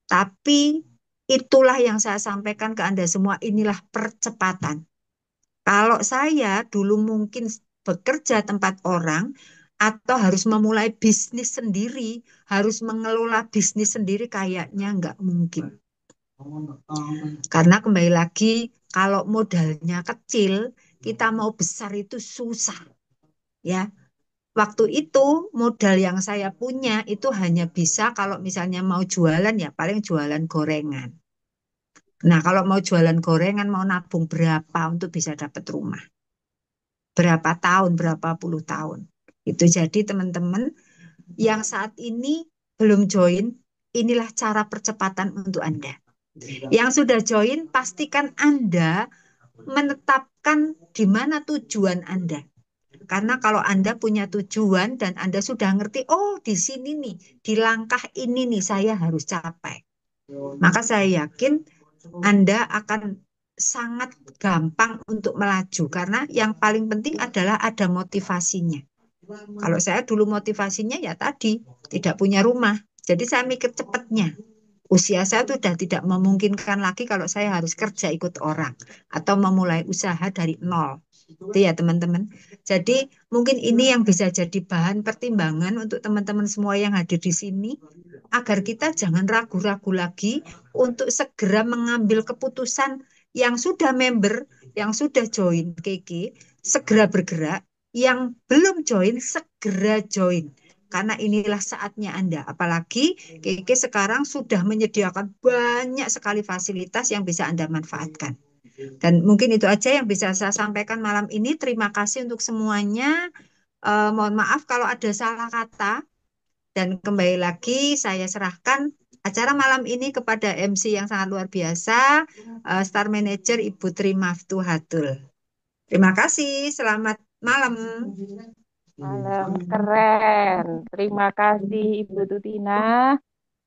Speaker 12: Tapi itulah yang saya sampaikan ke Anda semua, inilah percepatan. Kalau saya dulu mungkin bekerja tempat orang atau harus memulai bisnis sendiri, harus mengelola bisnis sendiri, kayaknya nggak mungkin. Karena kembali lagi, kalau modalnya kecil, kita mau besar itu susah. Ya, waktu itu modal yang saya punya itu hanya bisa kalau misalnya mau jualan ya paling jualan gorengan. Nah, kalau mau jualan gorengan mau nabung berapa untuk bisa dapat rumah? Berapa tahun, berapa puluh tahun. Itu jadi teman-teman yang saat ini belum join, inilah cara percepatan untuk Anda. Yang sudah join, pastikan Anda menetapkan di mana tujuan Anda. Karena kalau Anda punya tujuan dan Anda sudah ngerti, oh di sini nih, di langkah ini nih saya harus capai. Maka saya yakin Anda akan sangat gampang untuk melaju. Karena yang paling penting adalah ada motivasinya. Kalau saya dulu motivasinya ya tadi, tidak punya rumah. Jadi saya mikir cepatnya. Usia saya sudah tidak memungkinkan lagi kalau saya harus kerja ikut orang. Atau memulai usaha dari nol. Itu ya teman-teman. Jadi mungkin ini yang bisa jadi bahan pertimbangan untuk teman-teman semua yang hadir di sini, agar kita jangan ragu-ragu lagi untuk segera mengambil keputusan yang sudah member, yang sudah join KK, segera bergerak, yang belum join, segera join. Karena inilah saatnya Anda. Apalagi KK sekarang sudah menyediakan banyak sekali fasilitas yang bisa Anda manfaatkan. Dan mungkin itu aja yang bisa saya sampaikan malam ini. Terima kasih untuk semuanya. Mohon maaf kalau ada salah kata. Dan kembali lagi saya serahkan acara malam ini kepada MC yang sangat luar biasa, Star Manager Ibu Tri Maftuhatul. Terima kasih. Selamat malam.
Speaker 1: Malam keren. Terima kasih Ibu Tutina.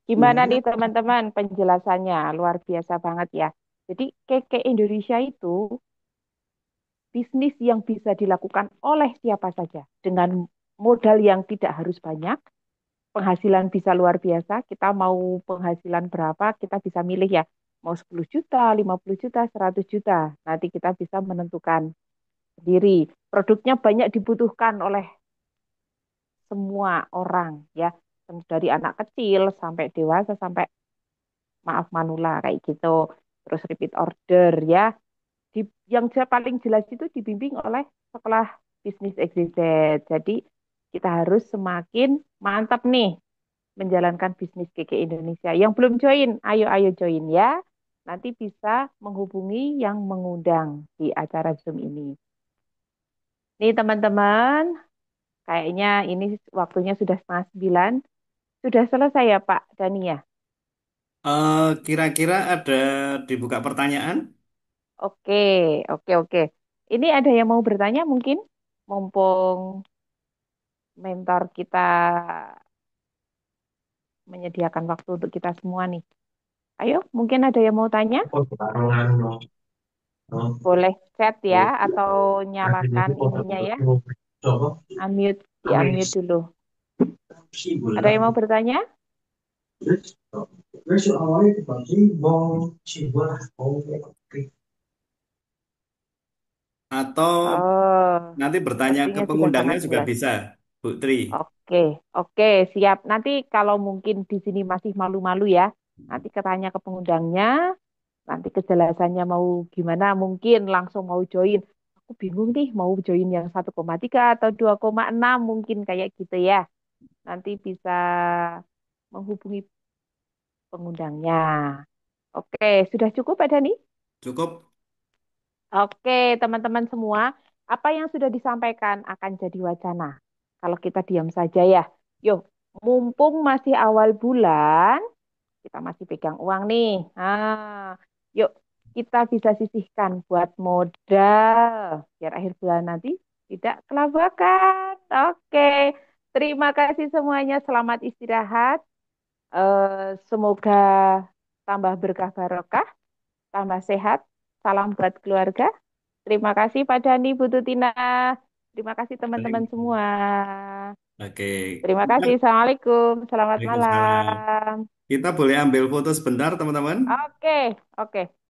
Speaker 1: Gimana nih teman-teman penjelasannya? Luar biasa banget ya. Jadi Keke Indonesia itu bisnis yang bisa dilakukan oleh siapa saja dengan modal yang tidak harus banyak, penghasilan bisa luar biasa. Kita mau penghasilan berapa, kita bisa milih ya. Mau 10 juta, 50 juta, 100 juta. Nanti kita bisa menentukan sendiri. Produknya banyak dibutuhkan oleh semua orang ya. Dari anak kecil sampai dewasa sampai maaf manula kayak gitu. Terus repeat order ya. Yang paling jelas itu dibimbing oleh sekolah bisnis XYZ. Jadi kita harus semakin mantap nih menjalankan bisnis KK Indonesia. Yang belum join, ayo join ya. Nanti bisa menghubungi yang mengundang di acara Zoom ini. Nih teman-teman, kayaknya ini waktunya sudah 8:30. Sudah selesai ya Pak Dani ya?
Speaker 2: Kira-kira ada dibuka pertanyaan?
Speaker 1: Oke, oke. Ini ada yang mau bertanya mungkin? Mumpung mentor kita menyediakan waktu untuk kita semua nih. Ayo, mungkin ada yang mau tanya? Boleh chat ya, atau nyalakan ininya ya. Unmute, di-unmute dulu. Ada yang mau bertanya?
Speaker 2: Atau nanti bertanya ke
Speaker 1: sepertinya sudah
Speaker 2: pengundangnya
Speaker 1: sangat
Speaker 2: juga
Speaker 1: jelas.
Speaker 2: bisa, Bu Tri.
Speaker 1: Oke, siap. Nanti kalau mungkin di sini masih malu-malu ya, nanti ketanya ke pengundangnya, nanti kejelasannya mau gimana, mungkin langsung mau join. Aku bingung nih, mau join yang 1,3 atau 2,6 mungkin kayak gitu ya. Nanti bisa menghubungi pengundangnya. Oke, sudah cukup Pak Dani?
Speaker 2: Cukup.
Speaker 1: Oke, teman-teman semua, apa yang sudah disampaikan akan jadi wacana. Kalau kita diam saja ya. Yuk, mumpung masih awal bulan, kita masih pegang uang nih. Yuk, kita bisa sisihkan buat modal. Biar akhir bulan nanti tidak kelabakan. Oke, terima kasih semuanya. Selamat istirahat. Semoga tambah berkah barokah, tambah sehat. Salam buat keluarga. Terima kasih Pak Dani, Bu Tutina. Terima kasih teman-teman semua.
Speaker 2: Oke.
Speaker 1: Terima kasih. Assalamualaikum. Selamat
Speaker 2: Waalaikumsalam.
Speaker 1: malam.
Speaker 2: Kita boleh ambil foto sebentar, teman-teman?
Speaker 1: Oke.